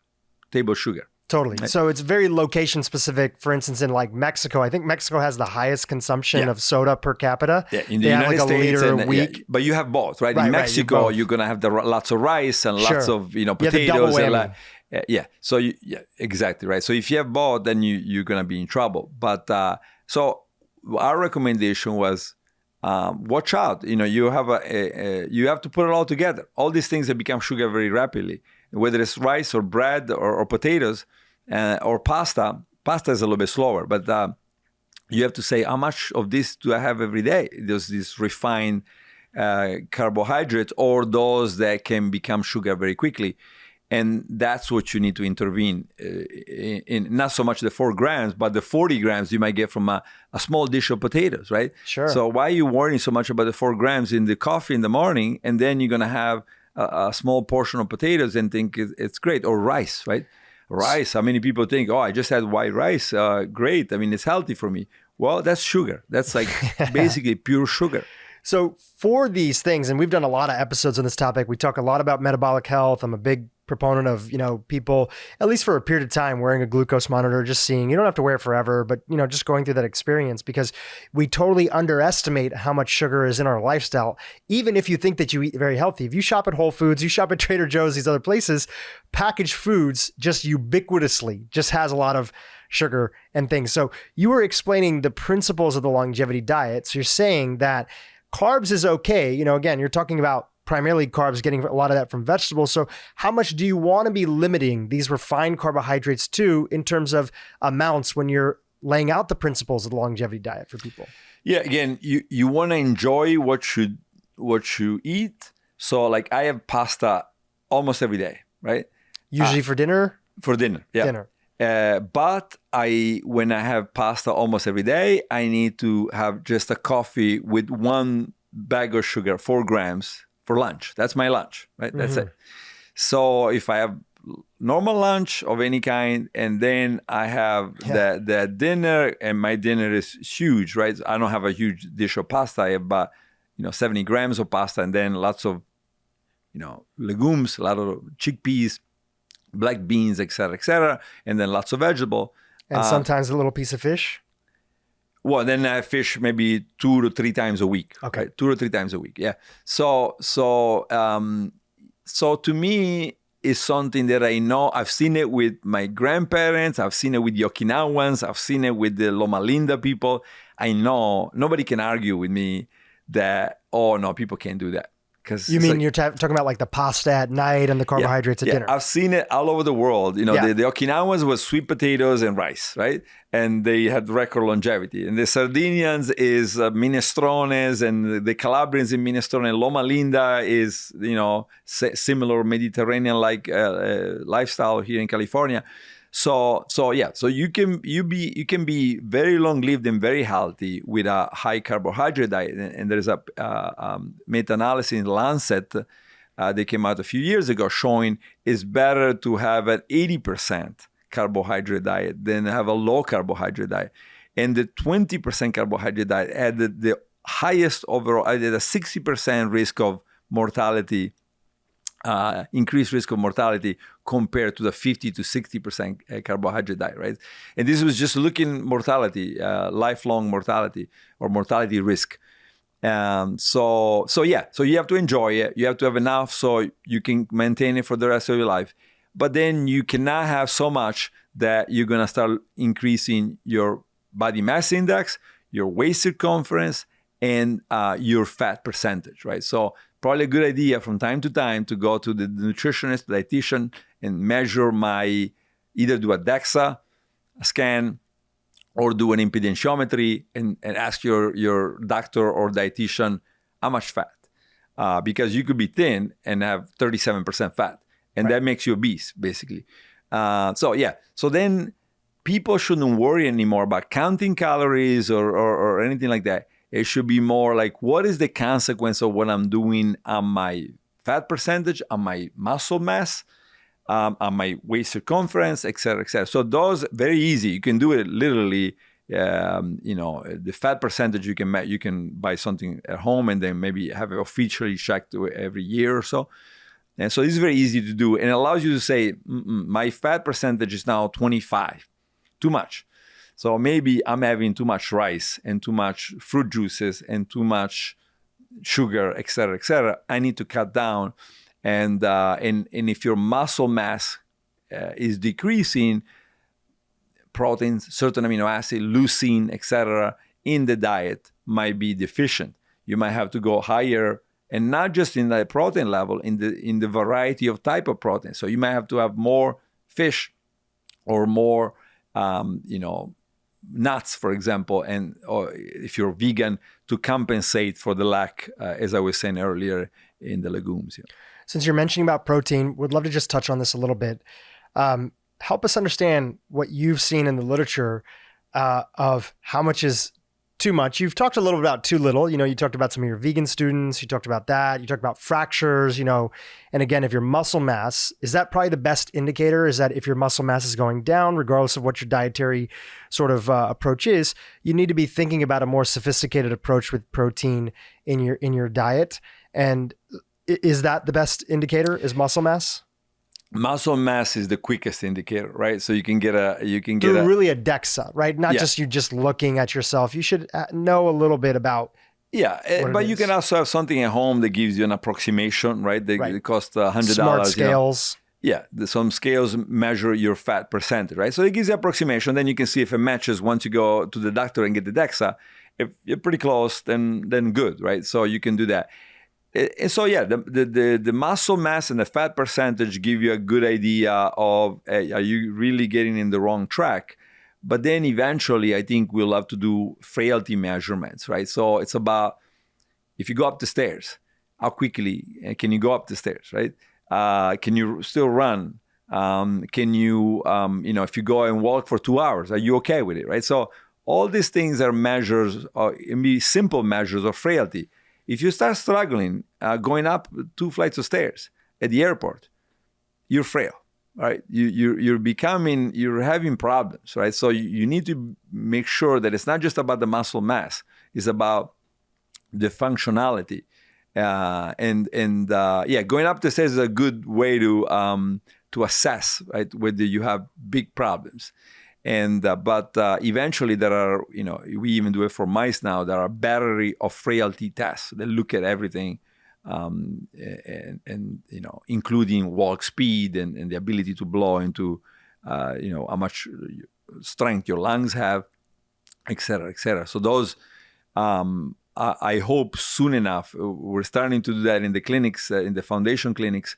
table sugar. Totally. Right? So it's very location specific. For instance, in like Mexico, I think Mexico has the highest consumption of soda per capita. Yeah, in the They have United like a States, liter a and, week. but you have both, right? Right, In right, Mexico, both. you're gonna have lots of rice and lots Sure. of You have the potatoes. double And whammy. so exactly right. So if you have both, then you're gonna be in trouble. But so our recommendation was, watch out. You have you have to put it all together. All these things that become sugar very rapidly, whether it's rice or bread or potatoes or pasta. Pasta is a little bit slower, but you have to say, how much of this do I have every day? There's this refined carbohydrates or those that can become sugar very quickly. And that's what you need to intervene in not so much the 4 grams, but the 40 grams you might get from a small dish of potatoes, right? Sure. So why are you worrying so much about the 4 grams in the coffee in the morning, and then you're going to have a small portion of potatoes and think it's great? Or rice, right? Rice, how many people think, I just had white rice, great, I mean, it's healthy for me. Well, that's sugar. That's like basically pure sugar. So for these things, and we've done a lot of episodes on this topic, we talk a lot about metabolic health. I'm a big proponent of, people, at least for a period of time, wearing a glucose monitor, just seeing, you don't have to wear it forever, but, just going through that experience, because we totally underestimate how much sugar is in our lifestyle. Even if you think that you eat very healthy, if you shop at Whole Foods, you shop at Trader Joe's, these other places, packaged foods just ubiquitously just has a lot of sugar and things. So you were explaining the principles of the longevity diet. So you're saying that carbs is okay. Again, you're talking about primarily carbs, getting a lot of that from vegetables. So how much do you want to be limiting these refined carbohydrates to in terms of amounts when you're laying out the principles of the longevity diet for people? Yeah, again, you want to enjoy what you eat. So like I have pasta almost every day, right? Usually for dinner? For dinner, yeah. Dinner. But when I have pasta almost every day, I need to have just a coffee with 1 bag of sugar, 4 grams for lunch. That's my lunch, right? That's it. So if I have normal lunch of any kind, and then I have the dinner, and my dinner is huge, right? I don't have a huge dish of pasta. I have about 70 grams of pasta, and then lots of legumes, a lot of chickpeas, black beans, etc., and then lots of vegetable. And sometimes a little piece of fish. Well, then I fish maybe 2 to 3 times a week. Okay. Right? 2 to 3 times a week. Yeah. So to me, it's something that I know. I've seen it with my grandparents. I've seen it with the Okinawans. I've seen it with the Loma Linda people. I know nobody can argue with me that, no, people can't do that. You mean you're talking about like the pasta at night and the carbohydrates at dinner? I've seen it all over the world. The Okinawans was sweet potatoes and rice, right? And they had record longevity. And the Sardinians is minestrones, and the Calabrians in minestrone. Loma Linda is, similar Mediterranean-like lifestyle here in California. So you can be very long-lived and very healthy with a high carbohydrate diet. And there's a meta-analysis in Lancet that came out a few years ago showing it's better to have an 80% carbohydrate diet than have a low carbohydrate diet. And the 20% carbohydrate diet had the highest overall, added a 60% risk of mortality. Increased risk of mortality compared to the 50 to 60% carbohydrate diet, right? And this was just looking mortality, lifelong mortality or mortality risk. So you have to enjoy it. You have to have enough so you can maintain it for the rest of your life. But then you cannot have so much that you're going to start increasing your body mass index, your waist circumference, and your fat percentage, right? So probably a good idea from time to time to go to the nutritionist, dietitian, and measure either do a DEXA scan or do an impedentiometry and ask your doctor or dietitian how much fat. Because you could be thin and have 37% fat, and that makes you obese, basically. So then people shouldn't worry anymore about counting calories or anything like that. It should be more like, what is the consequence of what I'm doing on my fat percentage, on my muscle mass, on my waist circumference, et cetera, et cetera. So those, very easy. You can do it literally. The fat percentage, you can buy something at home and then maybe have it officially checked every year or so. And so this is very easy to do, and it allows you to say, my fat percentage is now 25, too much. So maybe I'm having too much rice and too much fruit juices and too much sugar, et cetera, et cetera. I need to cut down. And if your muscle mass is decreasing, proteins, certain amino acid, leucine, et cetera, in the diet might be deficient. You might have to go higher, and not just in the protein level, in the variety of type of protein. So you might have to have more fish or more, nuts, for example, or if you're vegan, to compensate for the lack, as I was saying earlier, in the legumes. Yeah. Since you're mentioning about protein, would love to just touch on this a little bit. Help us understand what you've seen in the literature of how much is too much. You've talked a little about too little. You talked about some of your vegan students. You talked about that. You talked about fractures, and again, if your muscle mass, is that probably the best indicator? Is that if your muscle mass is going down, regardless of what your dietary sort of approach is, you need to be thinking about a more sophisticated approach with protein in your diet. And is that the best indicator, is muscle mass? Muscle mass is the quickest indicator, right? So you can get really a DEXA, right? Not just you just looking at yourself. You should know a little bit about. Yeah, but you can also have something at home that gives you an approximation, right? They cost $100. Smart scales. Some scales measure your fat percentage, right? So it gives you an approximation. Then you can see if it matches once you go to the doctor and get the DEXA. If you're pretty close, then good, right? So you can do that. And so the muscle mass and the fat percentage give you a good idea of are you really getting in the wrong track. But then eventually I think we'll have to do frailty measurements, right? So it's about, if you go up the stairs, how quickly can you go up the stairs, right? Can you still run? Can you, if you go and walk for 2 hours, are you okay with it, right? So all these things are measures, it be simple measures of frailty. If you start struggling going up 2 flights of stairs at the airport, you're frail, right? You're having problems, right? So you need to make sure that it's not just about the muscle mass; it's about the functionality. Going up the stairs is a good way to assess, right, whether you have big problems. But eventually there are, we even do it for mice now. There are battery of frailty tests that look at everything, including walk speed and the ability to blow into, how much strength your lungs have, et cetera, et cetera. So those, I hope soon enough, we're starting to do that in the clinics, in the foundation clinics.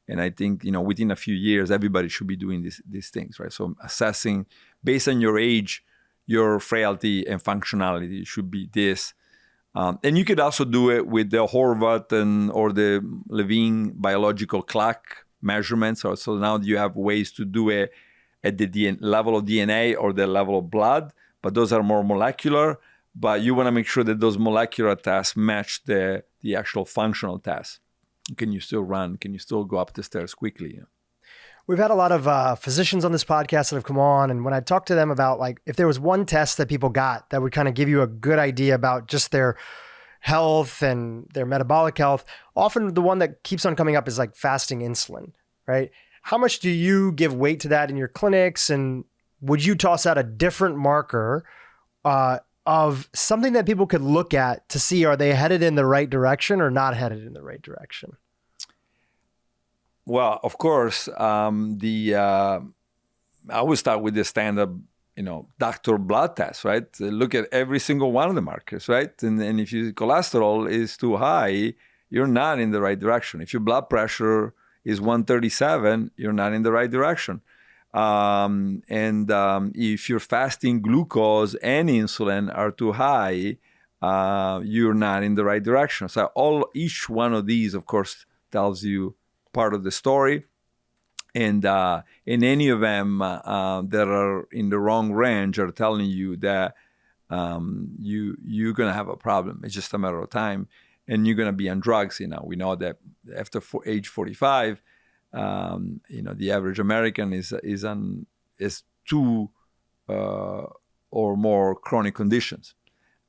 And I think, within a few years, everybody should be doing these things, right? So assessing, based on your age, your frailty and functionality should be this. And you could also do it with the Horvath or the Levine biological clock measurements. So now you have ways to do it at the level of DNA or the level of blood, but those are more molecular. But you want to make sure that those molecular tests match the actual functional tests. Can you still run? Can you still go up the stairs quickly? We've had a lot of physicians on this podcast that have come on. And when I talk to them about, like, if there was one test that people got that would kind of give you a good idea about just their health and their metabolic health, often the one that keeps on coming up is like fasting insulin, right? How much do you give weight to that in your clinics? And would you toss out a different marker of something that people could look at to see, are they headed in the right direction or not headed in the right direction? Well, of course, I would start with the standard, doctor blood test, right? Look at every single one of the markers, right? And if your cholesterol is too high, you're not in the right direction. If your blood pressure is 137, you're not in the right direction. If your fasting glucose and insulin are too high, you're not in the right direction. So each one of these, of course, tells you part of the story. And in any of them that are in the wrong range are telling you that you're going to have a problem. It's just a matter of time. And you're going to be on drugs. We know that after age 45, the average American is 2 or more chronic conditions.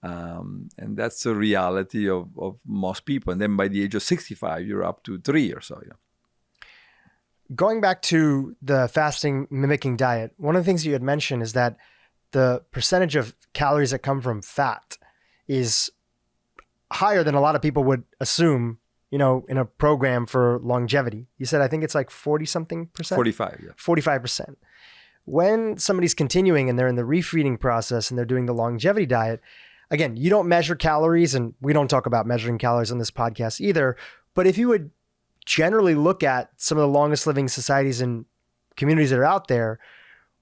And that's the reality of most people. And then by the age of 65, you're up to 3 or so. Yeah. Going back to the fasting mimicking diet, one of the things you had mentioned is that the percentage of calories that come from fat is higher than a lot of people would assume, in a program for longevity. You said, I think it's like 40 something percent? 45, yeah. 45%. When somebody's continuing and they're in the refeeding process and they're doing the longevity diet, again, you don't measure calories, and we don't talk about measuring calories on this podcast either. But if you would generally look at some of the longest living societies and communities that are out there,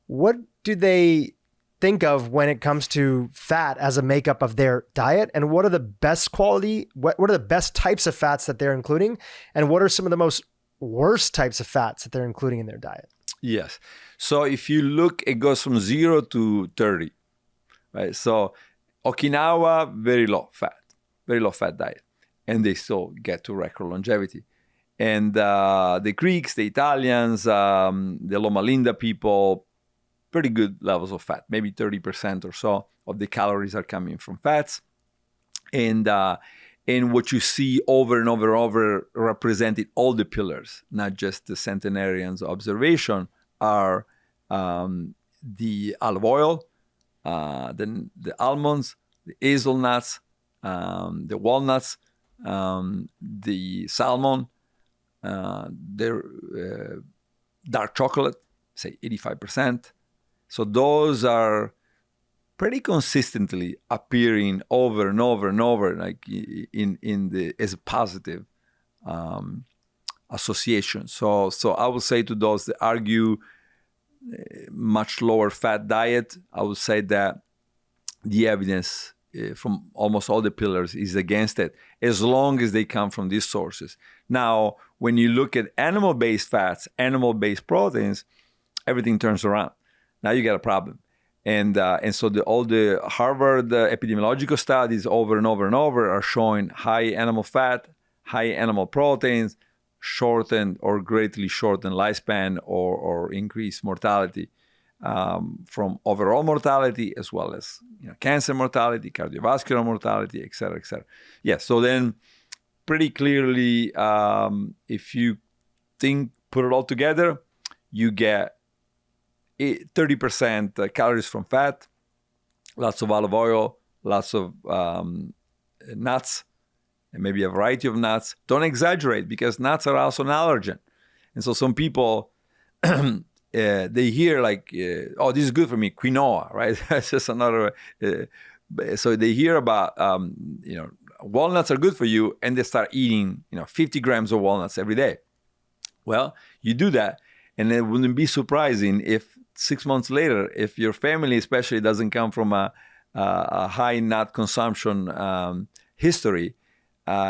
what do they think of when it comes to fat as a makeup of their diet? And what are the best quality, what are the best types of fats that they're including? And what are some of the most worst types of fats that they're including in their diet? Yes. So if you look, it goes from 0 to 30, right? So Okinawa, very low fat diet. And they still get to record longevity. And the Greeks, the Italians, the Loma Linda people, pretty good levels of fat, maybe 30% or so of the calories are coming from fats. And what you see over and over and over represented all the pillars, not just the centenarians observation, are the olive oil, then the almonds, the hazelnuts, the walnuts, the salmon, the dark chocolate, say 85%. So those are pretty consistently appearing over and over and over, like as a positive association. So I would say to those that argue much lower fat diet, I would say that the evidence from almost all the pillars is against it, as long as they come from these sources. Now, when you look at animal-based fats, animal-based proteins, everything turns around. Now you got a problem. And so all the Harvard epidemiological studies over and over and over are showing high animal fat, high animal proteins, shortened or greatly shortened lifespan or increased mortality from overall mortality as well as cancer mortality, cardiovascular mortality, et cetera, et cetera. Yeah, so then pretty clearly, if you put it all together, you get 30% calories from fat, lots of olive oil, lots of nuts, and maybe a variety of nuts. Don't exaggerate, because nuts are also an allergen. And so some people, they hear like, oh, this is good for me, quinoa, right? That's just another. So they hear about, walnuts are good for you, and they start eating, 50 grams of walnuts every day. Well, you do that, and it wouldn't be surprising if 6 months later, if your family especially doesn't come from a high nut consumption history,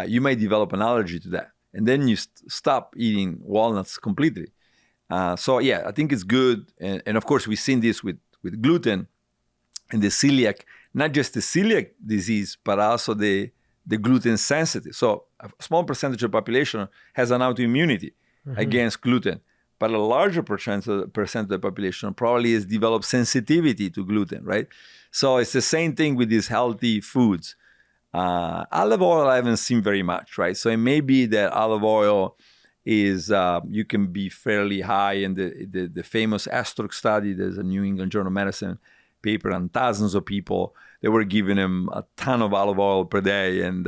you might develop an allergy to that. And then you stop eating walnuts completely. So yeah, I think it's good. And of course, we've seen this with gluten and the celiac, not just the celiac disease, but also the gluten sensitive. So a small percentage of the population has an autoimmunity against gluten, but a larger percent of the population probably has developed sensitivity to gluten, right? So it's the same thing with these healthy foods. Olive oil, I haven't seen very much, right? So it may be that olive oil is, you can be fairly high in the famous Astroc study. There's a New England Journal of Medicine paper on thousands of people. They were giving them a ton of olive oil per day and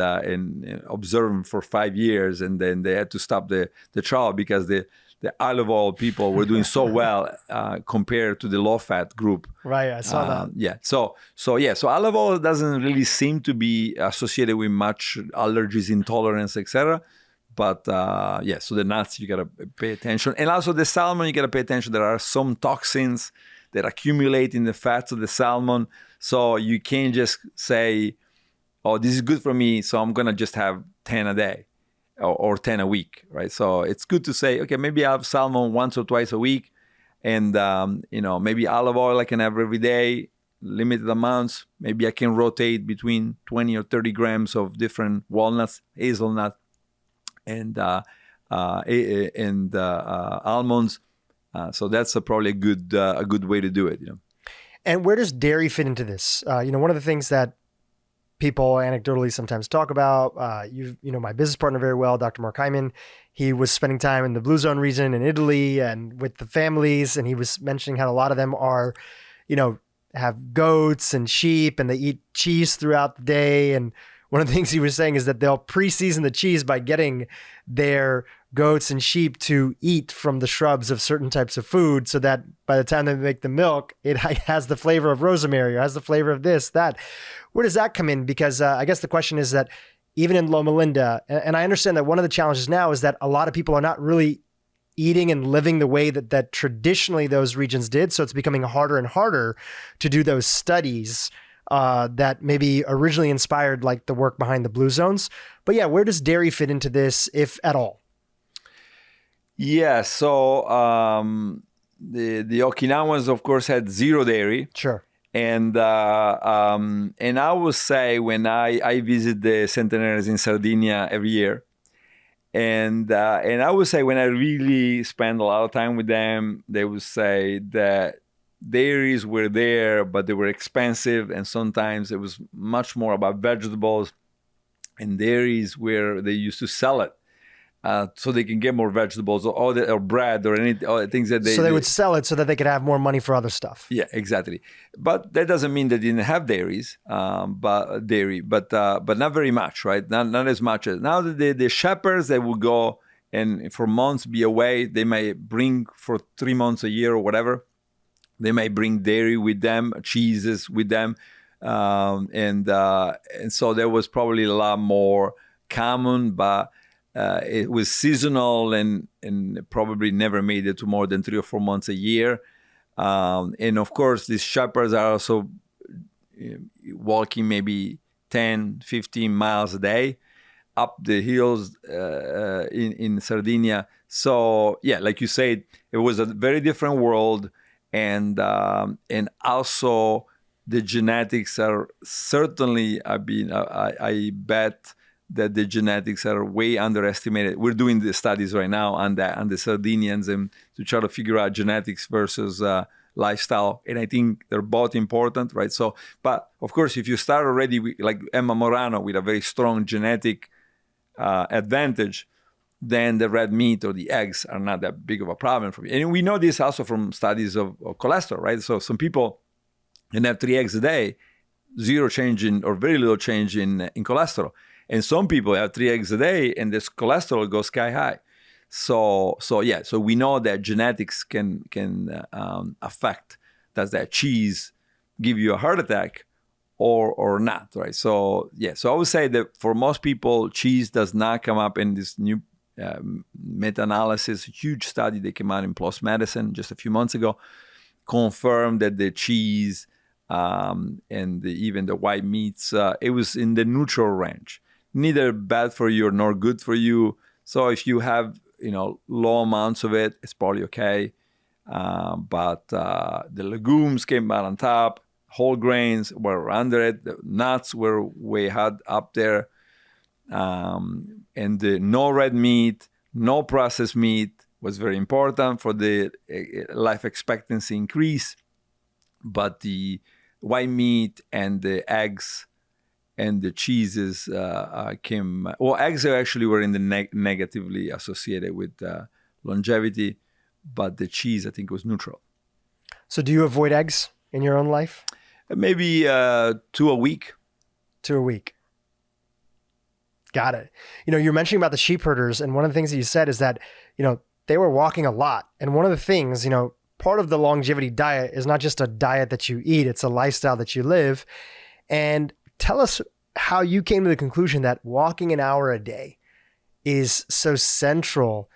observe them for 5 years. And then they had to stop the trial because the olive oil people were doing so well compared to the low-fat group. Right, I saw that. Yeah, so olive oil doesn't really seem to be associated with much allergies, intolerance, etc. But so the nuts, you gotta pay attention. And also the salmon, you gotta pay attention. There are some toxins that accumulate in the fats of the salmon. So you can't just say, oh, this is good for me, so I'm gonna just have 10 a day. Or 10 a week, right? So it's good to say, okay, maybe I have salmon once or twice a week, and maybe olive oil I can have every day, limited amounts. Maybe I can rotate between 20 or 30 grams of different walnuts, hazelnut, and almonds. So that's probably a good way to do it. And where does dairy fit into this? One of the things that people anecdotally sometimes talk about. You know my business partner very well, Dr. Mark Hyman. He was spending time in the Blue Zone region in Italy and with the families, and he was mentioning how a lot of them are, have goats and sheep, and they eat cheese throughout the day. And one of the things he was saying is that they'll pre-season the cheese by getting their goats and sheep to eat from the shrubs of certain types of food, so that by the time they make the milk, it has the flavor of rosemary or has the flavor of this, that. Where does that come in? Because I guess the question is that even in Loma Linda, and I understand that one of the challenges now is that a lot of people are not really eating and living the way that traditionally those regions did. So it's becoming harder and harder to do those studies that maybe originally inspired like the work behind the Blue Zones. But yeah, where does dairy fit into this, if at all? Yeah, so the Okinawans, of course, had zero dairy. Sure. And I would say when I visit the centenarians in Sardinia every year, and I would say when I really spend a lot of time with them, they would say that dairies were there, but they were expensive, and sometimes it was much more about vegetables, and dairies where they used to sell it. So they can get more vegetables or bread or any things that they... So they would sell it so that they could have more money for other stuff. Yeah, exactly. But that doesn't mean they didn't have but not very much, right? Not as much as... Now the shepherds, they will go and for months be away. They may bring for 3 months a year or whatever. They may bring dairy with them, cheeses with them. And so there was probably a lot more common, but... it was seasonal and probably never made it to more than 3 or 4 months a year. And of course, these shepherds are also walking maybe 10, 15 miles a day up the hills in Sardinia. So yeah, like you said, it was a very different world. And also the genetics are certainly, I bet, that the genetics are way underestimated. We're doing the studies right now on the Sardinians and to try to figure out genetics versus lifestyle. And I think they're both important, right? So, but of course, if you start already with, like Emma Morano, with a very strong genetic advantage, then the red meat or the eggs are not that big of a problem for you. And we know this also from studies of cholesterol, right? So some people can have 3 eggs a day, zero change in or very little change in cholesterol. And some people have 3 eggs a day and this cholesterol goes sky high. So we know that genetics can affect, does that cheese give you a heart attack or not, right? So I would say that for most people, cheese does not come up in this new meta-analysis, huge study that came out in PLOS Medicine just a few months ago, confirmed that the cheese and even the white meats, it was in the neutral range. Neither bad for you nor good for you. So if you have, low amounts of it, it's probably okay. But the legumes came out on top. Whole grains were under it. The nuts were way up there. And the no red meat, no processed meat was very important for the life expectancy increase. But the white meat and the eggs and the cheeses came... Well, eggs actually were in the negatively associated with longevity, but the cheese, I think, was neutral. So do you avoid eggs in your own life? Maybe 2 a week. 2 a week. Got it. You're mentioning about the sheep herders, and one of the things that you said is that, they were walking a lot. And one of the things, part of the longevity diet is not just a diet that you eat, it's a lifestyle that you live. And tell us how you came to the conclusion that walking an hour a day is so central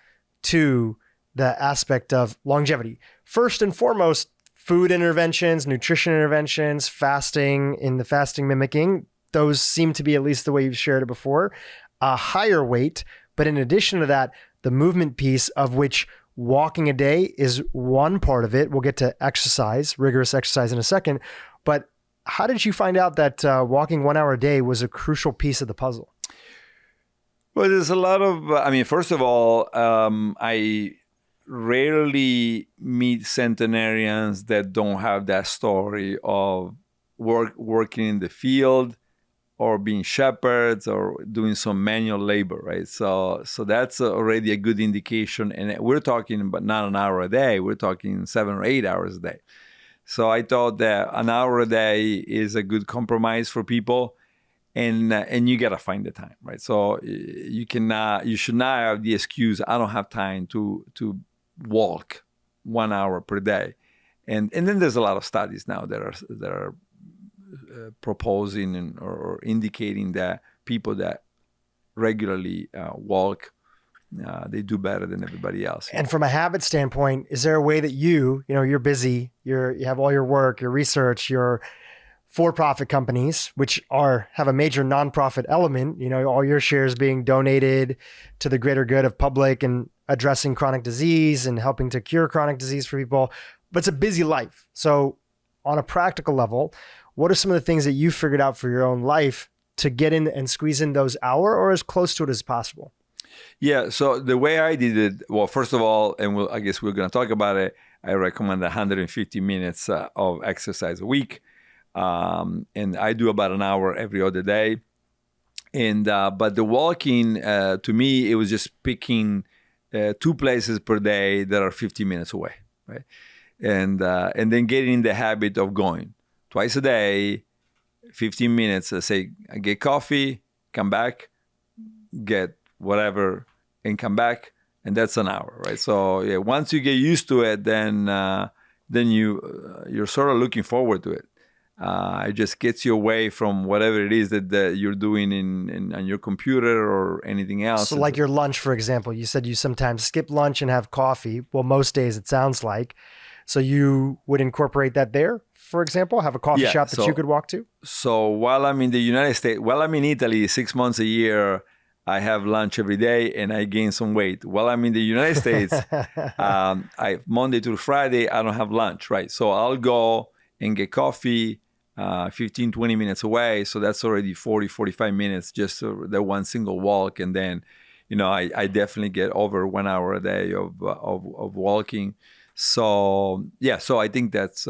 to the aspect of longevity. First and foremost, food interventions, nutrition interventions, fasting, in the fasting mimicking, those seem to be, at least the way you've shared it before, a higher weight. But in addition to that, the movement piece, of which walking a day is one part of it. We'll get to exercise, rigorous exercise, in a second. But how did you find out that walking 1 hour a day was a crucial piece of the puzzle? Well, there's a lot of, first of all, I rarely meet centenarians that don't have that story of working in the field or being shepherds or doing some manual labor, right? So that's already a good indication. And we're talking about not an hour a day, we're talking 7 or 8 hours a day. So I thought that an hour a day is a good compromise for people, and you gotta find the time, right? So you should not have the excuse, I don't have time to walk 1 hour per day. And then there's a lot of studies now that are proposing or indicating that people that regularly walk, they do better than everybody else. And from a habit standpoint, is there a way that you're busy, you have all your work, your research, your for-profit companies, which have a major nonprofit element, all your shares being donated to the greater good of public and addressing chronic disease and helping to cure chronic disease for people, but it's a busy life. So on a practical level, what are some of the things that you figured out for your own life to get in and squeeze in those hours or as close to it as possible? Yeah. So the way I did it, well, first of all, and I guess we're going to talk about it, I recommend 150 minutes of exercise a week. And I do about an hour every other day. And but the walking, to me, it was just picking 2 places per day that are 50 minutes away, right? And then getting in the habit of going twice a day, 15 minutes. Say I get coffee, come back, get whatever, and come back, and that's an hour, right? So yeah, once you get used to it, then you're sort of looking forward to it. It just gets you away from whatever it is that you're doing on your computer or anything else. So like your lunch, for example, you said you sometimes skip lunch and have coffee. Well, most days it sounds like. So you would incorporate that there, for example, have a coffee shop that you could walk to? So while I'm in the United States, while I'm in Italy 6 months a year, I have lunch every day and I gain some weight. While I'm in the United States, Monday through Friday, I don't have lunch, right? So I'll go and get coffee 15, 20 minutes away. So that's already 40, 45 minutes, just the one single walk. And then, I definitely get over 1 hour a day of walking. So yeah, so I think that's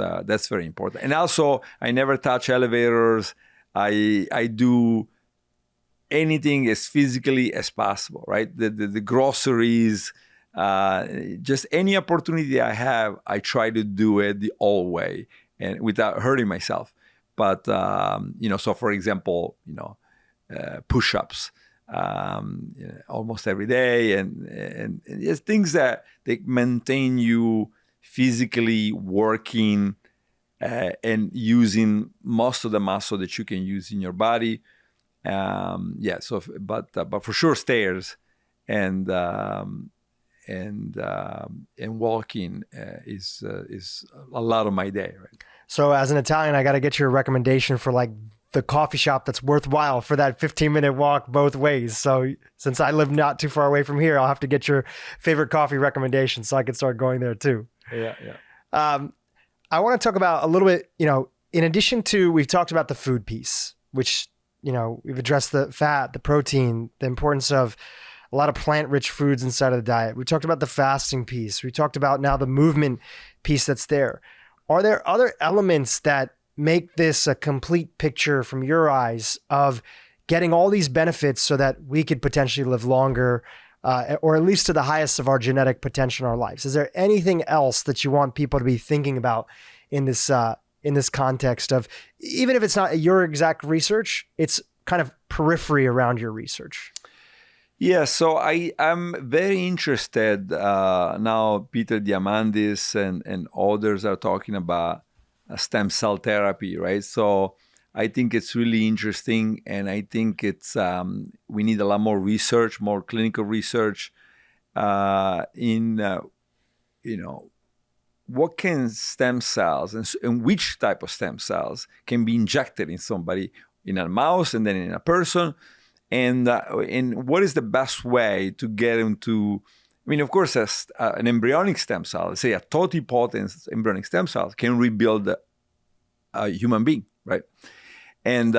very important. And also, I never touch elevators. I do anything as physically as possible, right? The groceries, just any opportunity I have, I try to do it the old way and without hurting myself. But so for example, push-ups almost every day, and just things that they maintain you physically working and using most of the muscle that you can use in your body. But for sure stairs and walking is a lot of my day, right? So as an Italian, I got to get your recommendation for like the coffee shop that's worthwhile for that 15-minute walk both ways. So since I live not too far away from here, I'll have to get your favorite coffee recommendation so I can start going there too. Yeah. I want to talk about a little bit, in addition to, we've talked about the food piece, which, we've addressed the fat, the protein, the importance of a lot of plant-rich foods inside of the diet. We talked about the fasting piece. We talked about now the movement piece that's there. Are there other elements that make this a complete picture from your eyes of getting all these benefits so that we could potentially live longer, or at least to the highest of our genetic potential in our lives? Is there anything else that you want people to be thinking about in this context of, even if it's not your exact research, it's kind of periphery around your research? Yeah, so I'm very interested now. Peter Diamandis and others are talking about stem cell therapy, right? So I think it's really interesting, and I think it's we need a lot more research, more clinical research in what can stem cells and which type of stem cells can be injected in somebody, in a mouse and then in a person. And what is the best way to get into, of course, an embryonic stem cell, say a totipotent embryonic stem cell, can rebuild a human being, right? And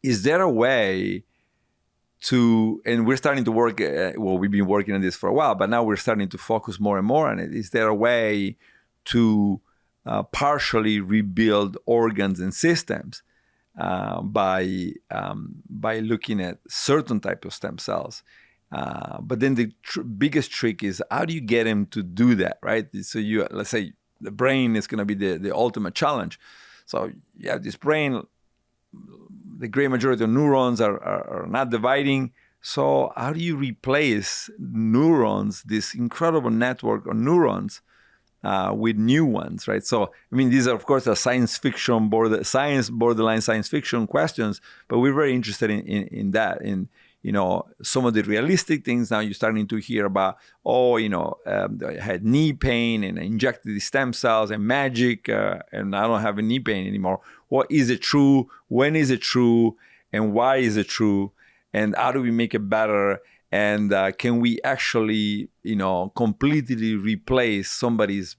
is there a way to, and we're starting to work, we've been working on this for a while, but now we're starting to focus more and more on it. Is there a way to partially rebuild organs and systems by looking at certain type of stem cells. But then the biggest trick is how do you get them to do that, right? So let's say the brain is going to be the ultimate challenge. So you have this brain, the great majority of neurons are not dividing. So how do you replace neurons, this incredible network of neurons, with new ones, right? So, I mean, these are, of course, borderline science fiction questions, but we're very interested in that. In, some of the realistic things now you're starting to hear about, I had knee pain and I injected the stem cells and magic, and I don't have a knee pain anymore. What is it true? When is it true? And why is it true? And how do we make it better? And can we actually, completely replace somebody's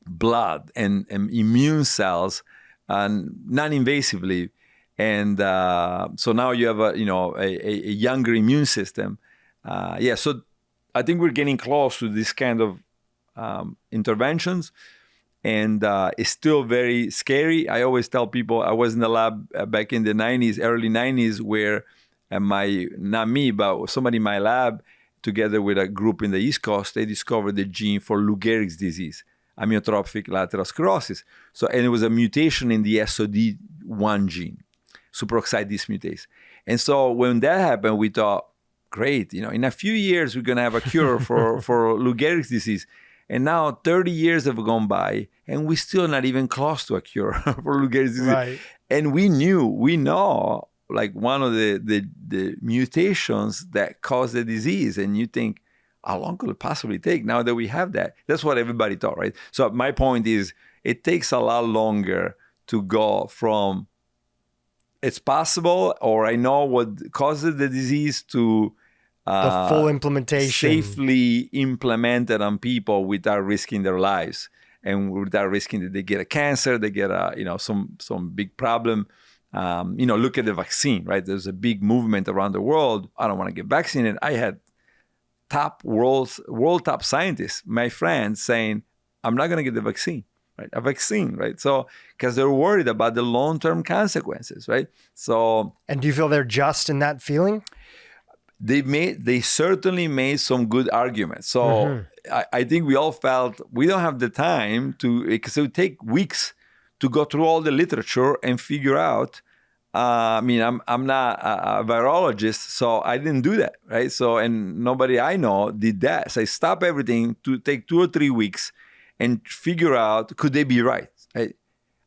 blood and immune cells non-invasively? And so now you have a younger immune system. So I think we're getting close to this kind of interventions. And it's still very scary. I always tell people I was in the lab back in the early 90s, where not me, but somebody in my lab, together with a group in the East Coast, they discovered the gene for Lou Gehrig's disease, amyotrophic lateral sclerosis. So, and it was a mutation in the SOD1 gene, superoxide dismutase. And so when that happened, we thought, great, in a few years, we're going to have a cure for Lou Gehrig's disease. And now 30 years have gone by, and we're still not even close to a cure for Lou Gehrig's disease. Right. And we know, like one of the mutations that cause the disease. And you think, how long could it possibly take now that we have that? That's what everybody thought, right? So my point is, it takes a lot longer to go from it's possible, or I know what causes the disease, to the full implementation, safely implemented on people without risking their lives and without risking that they get a cancer, they get some big problem. Look at the vaccine, right? There's a big movement around the world. I don't want to get vaccinated. I had world top scientists, my friends, saying, I'm not going to get the vaccine, right? A vaccine, right? So, because they're worried about the long-term consequences, right? So, and do you feel they're just in that feeling? They certainly made some good arguments. So I think we all felt we don't have the time because it would take weeks to go through all the literature and figure out. I'm not a virologist, so I didn't do that, right? So, and nobody I know did that. So I stopped everything to take 2 or 3 weeks and figure out, could they be right? I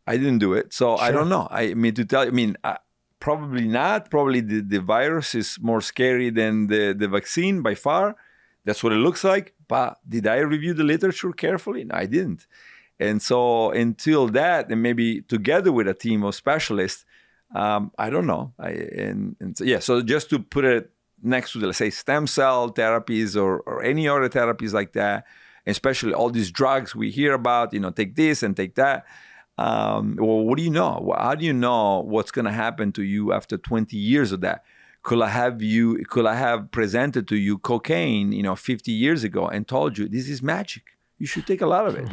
didn't do it. So sure. I don't know. Probably not. Probably the virus is more scary than the vaccine by far. That's what it looks like. But did I review the literature carefully? No, I didn't. And so until that, and maybe together with a team of specialists, I don't know. So just to put it next to, let's say, stem cell therapies or any other therapies like that, especially all these drugs we hear about, take this and take that. What do you know? How do you know what's going to happen to you after 20 years of that? Could I have presented to you cocaine, 50 years ago and told you this is magic? You should take a lot of it.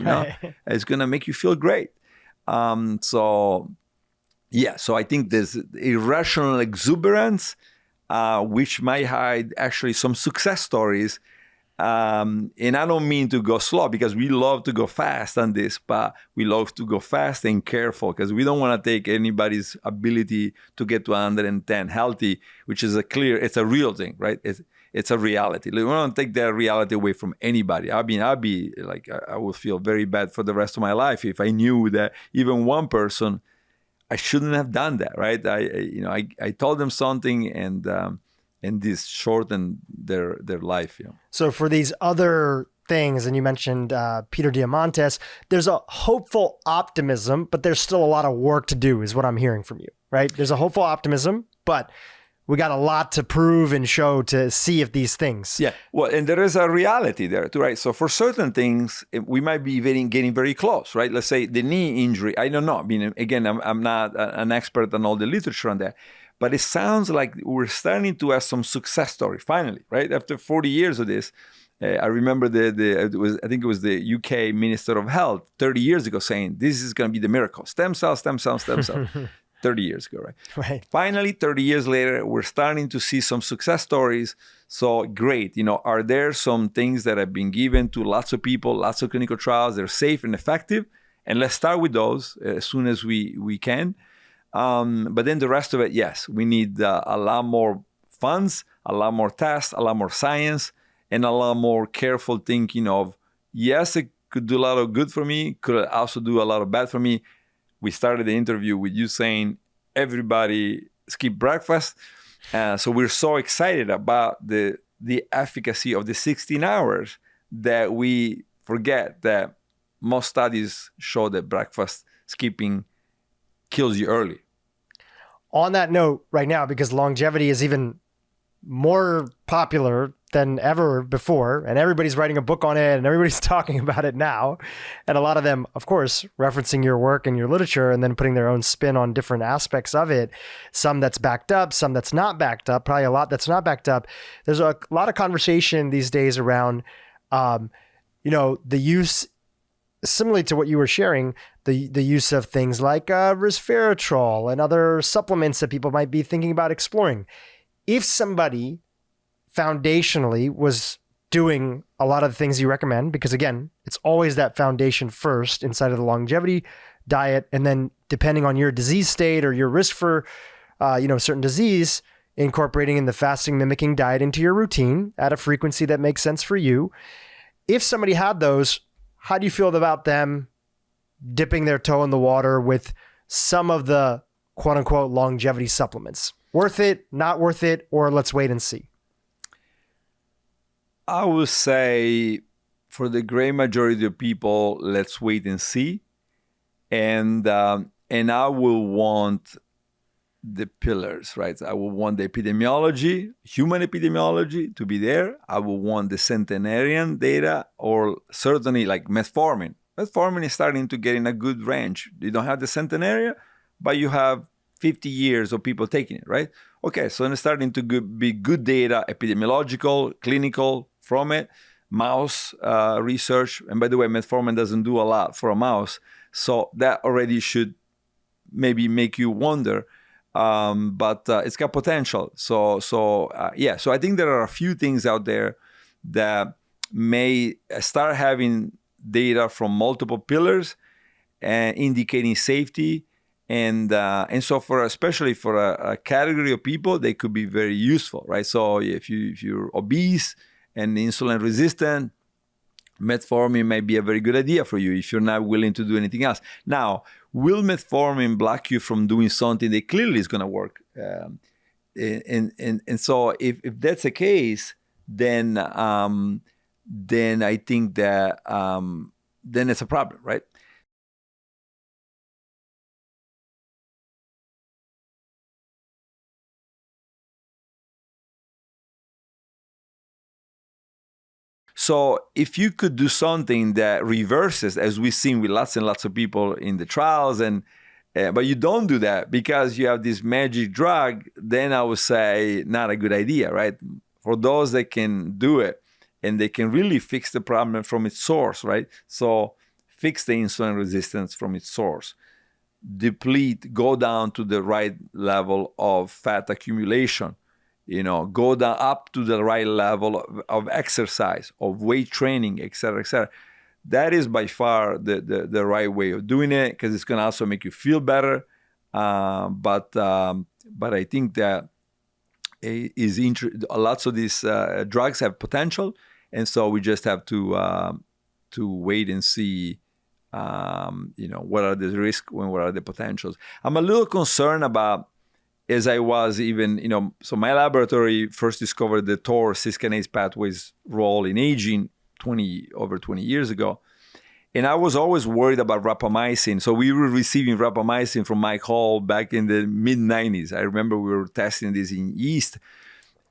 It's going to make you feel great. So I think there's irrational exuberance, which might hide actually some success stories. And I don't mean to go slow, because we love to go fast on this, but we love to go fast and careful, because we don't want to take anybody's ability to get to 110 healthy, which is it's a real thing, right? It's a reality. We don't take that reality away from anybody. I'd be like, I would feel very bad for the rest of my life if I knew that even one person, I shouldn't have done that, right? I told them something, and this shortened their life. So for these other things, and you mentioned Peter Diamandis, there's a hopeful optimism, but there's still a lot of work to do, is what I'm hearing from you, right? There's a hopeful optimism, but we got a lot to prove and show to see if these things. Yeah, well, and there is a reality there too, right? So for certain things, we might be getting very close, right? Let's say the knee injury. I don't know. Again, I'm not an expert on all the literature on that. But it sounds like we're starting to have some success story finally, right? After 40 years of this, I remember I think it was the UK Minister of Health 30 years ago saying, this is going to be the miracle. Stem cells, stem cells, stem cells. 30 years ago, right? Right. Finally, 30 years later, we're starting to see some success stories. So great. Are there some things that have been given to lots of people, lots of clinical trials, they're safe and effective? And let's start with those as soon as we can. But then the rest of it, yes, we need a lot more funds, a lot more tests, a lot more science, and a lot more careful thinking of, yes, it could do a lot of good for me, could also do a lot of bad for me. We started the interview with you saying everybody skip breakfast. So we're so excited about the efficacy of the 16 hours that we forget that most studies show that breakfast skipping kills you early. On that note right now, because longevity is even more popular than ever before, and everybody's writing a book on it and everybody's talking about it now, and a lot of them, of course, referencing your work and your literature and then putting their own spin on different aspects of it, some that's backed up, some that's not backed up, probably a lot that's not backed up. There's a lot of conversation these days around the use, similarly to what you were sharing, the use of things like resveratrol and other supplements that people might be thinking about exploring. If somebody foundationally was doing a lot of the things you recommend, because again, it's always that foundation first inside of the longevity diet, and then depending on your disease state or your risk for certain disease, incorporating in the fasting mimicking diet into your routine at a frequency that makes sense for you. If somebody had those, how do you feel about them dipping their toe in the water with some of the quote unquote longevity supplements? Worth it, not worth it, or let's wait and see? I would say for the great majority of people, let's wait and see. And I will want the pillars, right? I will want the epidemiology, human epidemiology to be there. I will want the centenarian data, or certainly like metformin. Metformin is starting to get in a good range. You don't have the centenarian, but you have 50 years of people taking it, right? Okay, so it's starting to be good data, epidemiological, clinical from it, mouse research. And by the way, metformin doesn't do a lot for a mouse. So that already should maybe make you wonder, but it's got potential. So I think there are a few things out there that may start having data from multiple pillars and indicating safety. And so especially for a category of people, they could be very useful, right? So if you're obese and insulin resistant, metformin might be a very good idea for you if you're not willing to do anything else. Now, will metformin block you from doing something that clearly is going to work? And so if that's the case, then I think that then it's a problem, right? So if you could do something that reverses, as we've seen with lots and lots of people in the trials, but you don't do that because you have this magic drug, then I would say not a good idea, right? For those that can do it and they can really fix the problem from its source, right? So fix the insulin resistance from its source. Deplete, go down to the right level of fat accumulation. Go down up to the right level of exercise, of weight training, et cetera, et cetera. That is by far the right way of doing it, because it's going to also make you feel better. But I think that lots of these drugs have potential, and so we just have to wait and see. What are the risks and what are the potentials. I'm a little concerned about, as I was even, so my laboratory first discovered the TOR cis-kinase pathway's role in aging over 20 years ago. And I was always worried about rapamycin. So we were receiving rapamycin from Mike Hall back in the mid-90s. I remember we were testing this in yeast.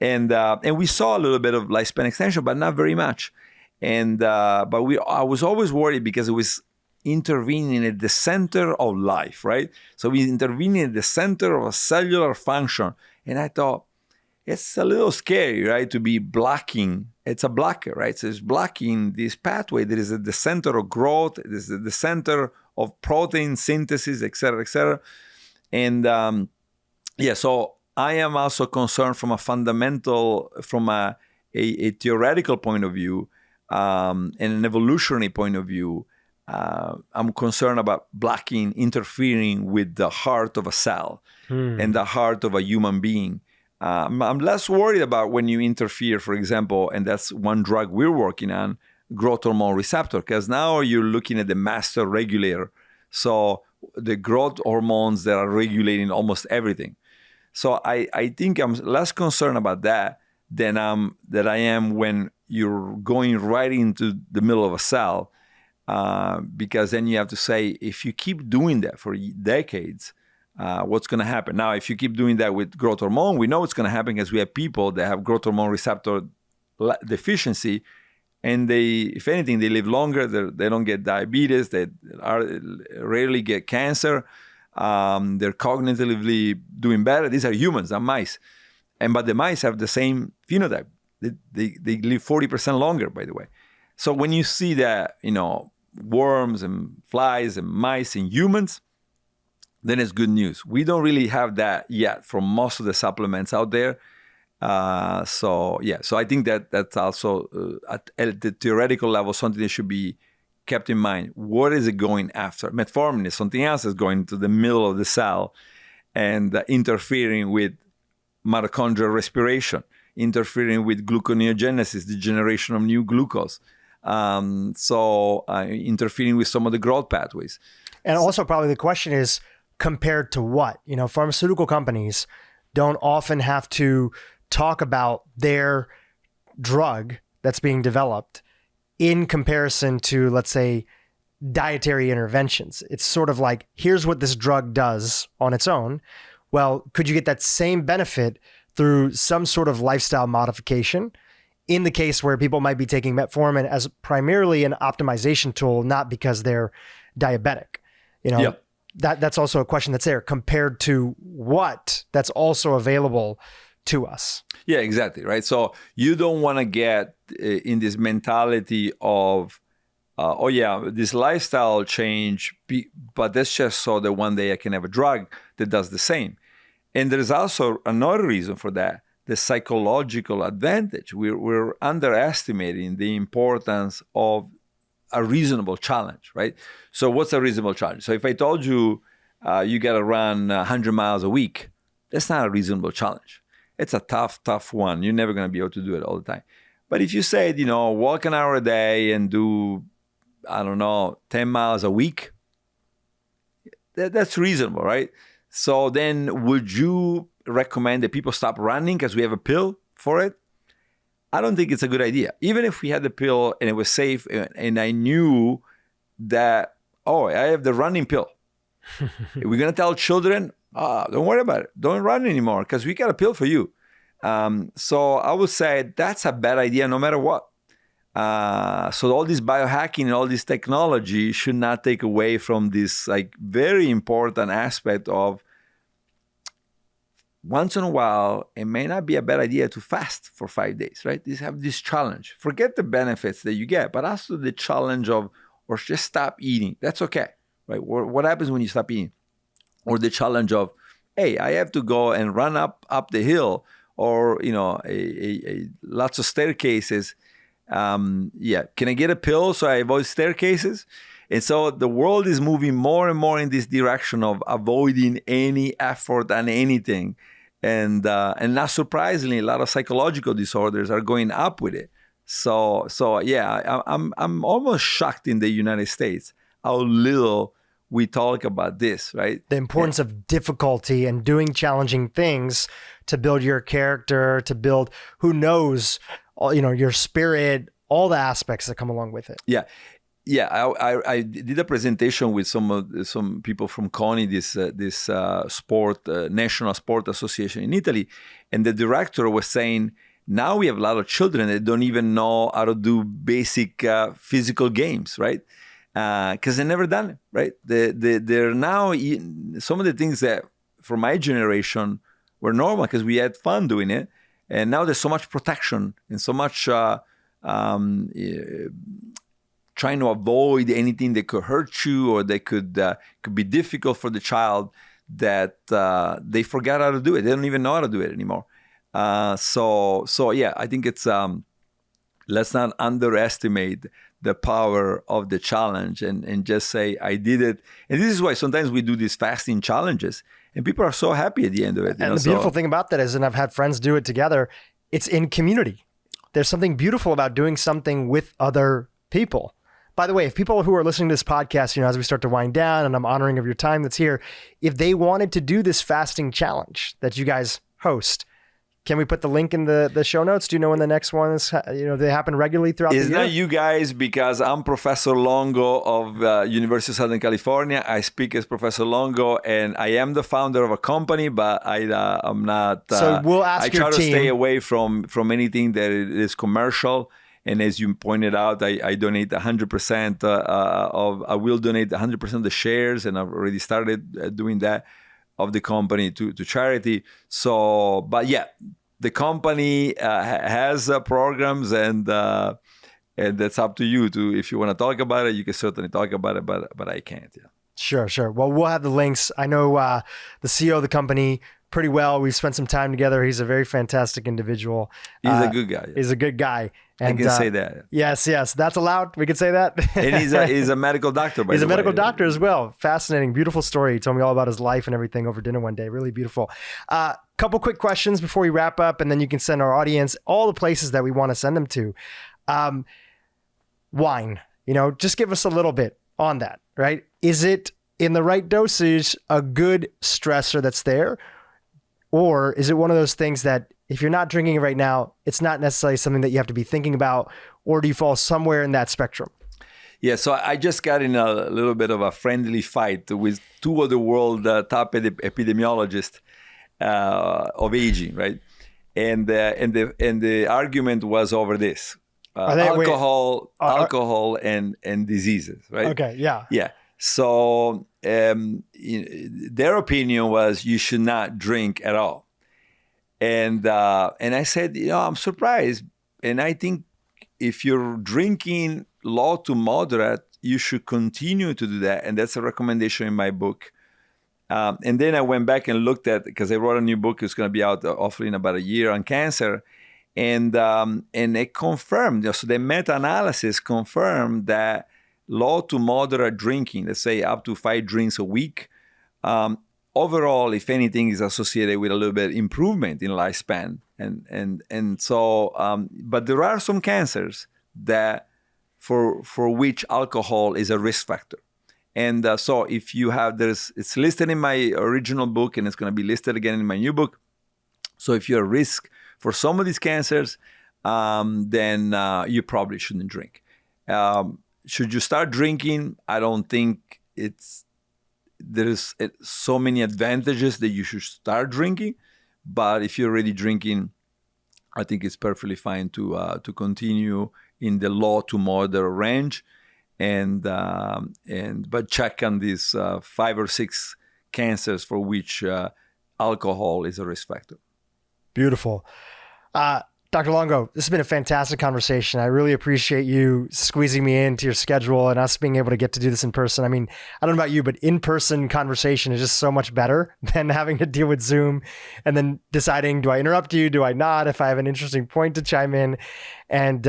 And we saw a little bit of lifespan extension, but not very much. I was always worried because it was intervening at the center of life, right? So we're intervening at the center of a cellular function. And I thought, it's a little scary, right? To be blocking. It's a blocker, right? So it's blocking this pathway that is at the center of growth. It is at the center of protein synthesis, et cetera, et cetera. And so I am also concerned from a fundamental, from a theoretical point of view, and an evolutionary point of view. I'm concerned about blocking, interfering with the heart of a cell and the heart of a human being. I'm less worried about when you interfere, for example, and that's one drug we're working on, growth hormone receptor, because now you're looking at the master regulator. So the growth hormones that are regulating almost everything. So I think I'm less concerned about that than I am when you're going right into the middle of a cell, because then you have to say, if you keep doing that for decades, what's going to happen? Now, if you keep doing that with growth hormone, we know what's going to happen, because we have people that have growth hormone receptor deficiency, and they, if anything, they live longer. They don't get diabetes. They rarely get cancer. They're cognitively doing better. These are humans, not mice. But the mice have the same phenotype. They live 40% longer, by the way. So when you see that, worms and flies and mice in humans, then it's good news. We don't really have that yet from most of the supplements out there. So I think that's also at the theoretical level something that should be kept in mind. What is it going after? Metformin is something else that's going to the middle of the cell and interfering with mitochondrial respiration, interfering with gluconeogenesis, the generation of new glucose. Interfering with some of the growth pathways. And also probably the question is, compared to what? Pharmaceutical companies don't often have to talk about their drug that's being developed in comparison to, let's say, dietary interventions. It's sort of like, here's what this drug does on its own. Well, could you get that same benefit through some sort of lifestyle modification? In the case where people might be taking metformin as primarily an optimization tool, not because they're diabetic. That's also a question that's there, compared to what that's also available to us. Yeah, exactly. Right. So you don't want to get in this mentality of, this lifestyle change, but that's just so that one day I can have a drug that does the same. And there's also another reason for that, the psychological advantage. We're underestimating the importance of a reasonable challenge, right? So what's a reasonable challenge? So if I told you you got to run 100 miles a week, that's not a reasonable challenge. It's a tough one. You're never going to be able to do it all the time. But if you said, walk an hour a day and do, 10 miles a week, that's reasonable, right? So then would you recommend that people stop running because we have a pill for it? I don't think it's a good idea. Even if we had the pill and it was safe and I knew that, I have the running pill. We're going to tell children, don't worry about it. Don't run anymore because we got a pill for you. So I would say that's a bad idea no matter what. So all this biohacking and all this technology should not take away from this very important aspect of, once in a while, it may not be a bad idea to fast for 5 days, right? Have this challenge. Forget the benefits that you get, but also the challenge of, or just stop eating. That's okay, right? What happens when you stop eating? Or the challenge of, hey, I have to go and run up the hill, or lots of staircases. Can I get a pill so I avoid staircases? And so the world is moving more and more in this direction of avoiding any effort on anything. And not surprisingly, a lot of psychological disorders are going up with it. So I'm almost shocked in the United States how little we talk about this, right? The importance of difficulty and doing challenging things to build your character, to build, who knows, your spirit, all the aspects that come along with it. Yeah. I did a presentation with some people from CONI, this National Sport Association in Italy, and the director was saying, now we have a lot of children that don't even know how to do basic physical games, right? because they never done it, right? They're now some of the things that for my generation were normal because we had fun doing it, and now there's so much protection and so much trying to avoid anything that could hurt you or that could be difficult for the child that they forgot how to do it. They don't even know how to do it anymore. So yeah, I think it's let's not underestimate the power of the challenge and just say, I did it. And this is why sometimes we do these fasting challenges and people are so happy at the end of it. And the beautiful thing about that is, and I've had friends do it together, it's in community. There's something beautiful about doing something with other people. By the way, if people who are listening to this podcast, as we start to wind down, and I'm honoring of your time that's here, if they wanted to do this fasting challenge that you guys host, can we put the link in the show notes? Do you know when the next one is? They happen regularly throughout the year? It's not you guys, because I'm Professor Longo of University of Southern California. I speak as Professor Longo, and I am the founder of a company, but I'm not. So we'll ask your team. I try to stay away from anything that is commercial. And as you pointed out, I donate 100% I will donate 100% of the shares, and I've already started doing that, of the company to charity. So, but yeah, the company has programs, and that's up to you to, if you want to talk about it, you can certainly talk about it, but I can't. Yeah. Sure. Well, we'll have the links. I know the CEO of the company pretty well. We've spent some time together. He's a very fantastic individual. He's a good guy. Yeah. He's a good guy. And, I can say that. Yes. That's allowed. We can say that. And he's a medical doctor, by the way. He's a medical doctor as well. Fascinating, beautiful story. He told me all about his life and everything over dinner one day. Really beautiful. Couple quick questions before we wrap up, and then you can send our audience all the places that we want to send them to. Wine, just give us a little bit on that, right? Is it in the right dosage a good stressor that's there? Or is it one of those things that if you're not drinking it right now, it's not necessarily something that you have to be thinking about, or do you fall somewhere in that spectrum? Yeah, so I just got in a little bit of a friendly fight with two of the world top epidemiologists of aging, right? And the argument was over this: alcohol and diseases, right? Okay, yeah. Yeah. So their opinion was you should not drink at all. And I said, I'm surprised. And I think if you're drinking low to moderate, you should continue to do that. And that's a recommendation in my book. And then I went back and looked at, because I wrote a new book, it's going to be out hopefully in about a year, on cancer. And it confirmed, so the meta-analysis confirmed that low to moderate drinking, let's say up to 5 drinks a week, overall, if anything, is associated with a little bit improvement in lifespan. And so, but there are some cancers that for which alcohol is a risk factor. And so if you have, it's listed in my original book, and it's going to be listed again in my new book. So if you're at risk for some of these cancers, then you probably shouldn't drink. Should you start drinking? I don't think there's so many advantages that you should start drinking. But if you're already drinking, I think it's perfectly fine to continue in the low to moderate range, but check on these 5 or 6 cancers for which alcohol is a risk factor. Beautiful. Dr. Longo, this has been a fantastic conversation. I really appreciate you squeezing me into your schedule and us being able to get to do this in person. I mean, I don't know about you, but in-person conversation is just so much better than having to deal with Zoom and then deciding, do I interrupt you? Do I not? If I have an interesting point to chime in. And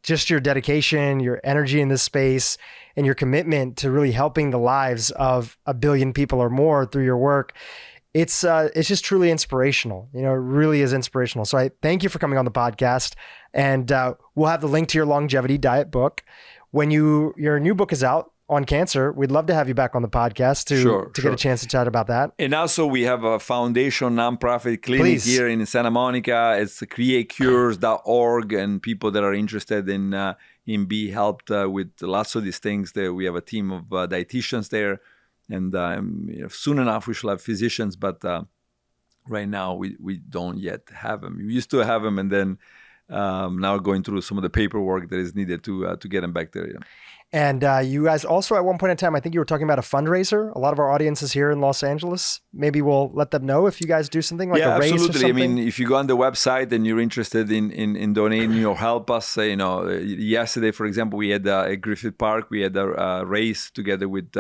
just your dedication, your energy in this space, and your commitment to really helping the lives of 1 billion people or more through your work. It's just truly inspirational. It really is inspirational. So I thank you for coming on the podcast, and we'll have the link to your longevity diet book. When your new book is out on cancer, we'd love to have you back on the podcast to get a chance to chat about that. And also we have a foundation nonprofit clinic here in Santa Monica. It's createcures.org, and people that are interested in being helped with lots of these things, there we have a team of dietitians there. And soon enough, we should have physicians, but right now we don't yet have them. We used to have them, and then now going through some of the paperwork that is needed to get them back there. Yeah. And you guys also, at one point in time, I think you were talking about a fundraiser. A lot of our audience is here in Los Angeles. Maybe we'll let them know if you guys do something like a race absolutely. or something. I mean, if you go on the website and you're interested in donating or help us, yesterday, for example, we had at Griffith Park, we had a race together with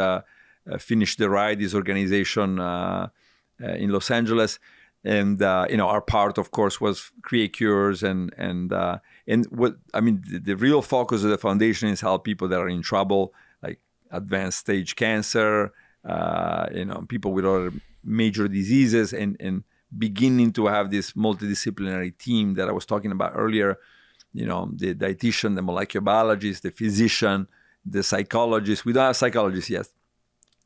Finish the Ride, this organization in Los Angeles. And our part, of course, was create cures and what I mean. The real focus of the foundation is help people that are in trouble, like advanced stage cancer, people with other major diseases, and beginning to have this multidisciplinary team that I was talking about earlier. The dietitian, the molecular biologist, the physician, the psychologist. We don't have psychologists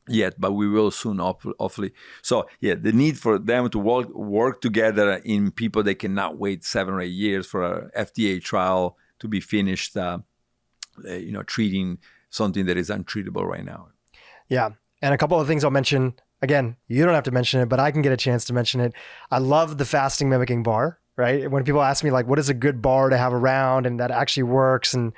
yet, but we will soon, hopefully. So the need for them to work together in people that cannot wait 7 or 8 years for a FDA trial to be finished, treating something that is untreatable right now. Yeah. And a couple of things I'll mention. Again, you don't have to mention it, but I can get a chance to mention it. I love the fasting mimicking bar, right? When people ask me like, what is a good bar to have around and that actually works and,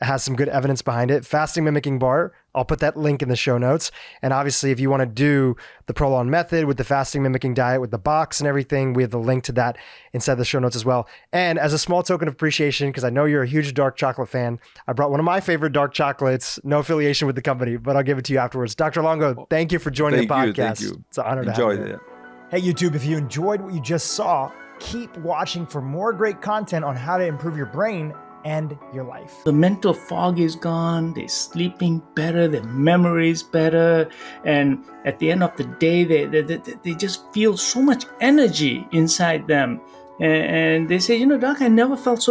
has some good evidence behind it. Fasting Mimicking Bar. I'll put that link in the show notes. And obviously, if you want to do the Prolon method with the fasting mimicking diet with the box and everything, we have the link to that inside the show notes as well. And as a small token of appreciation, because I know you're a huge dark chocolate fan, I brought one of my favorite dark chocolates, no affiliation with the company, but I'll give it to you afterwards. Dr. Longo, thank you for joining the podcast. Thank you. It's an honor to have you. Hey, YouTube, if you enjoyed what you just saw, keep watching for more great content on how to improve your brain and your life. The mental fog is gone, they're sleeping better, their memory is better, and at the end of the day, they just feel so much energy inside them. And they say, Doc, I never felt so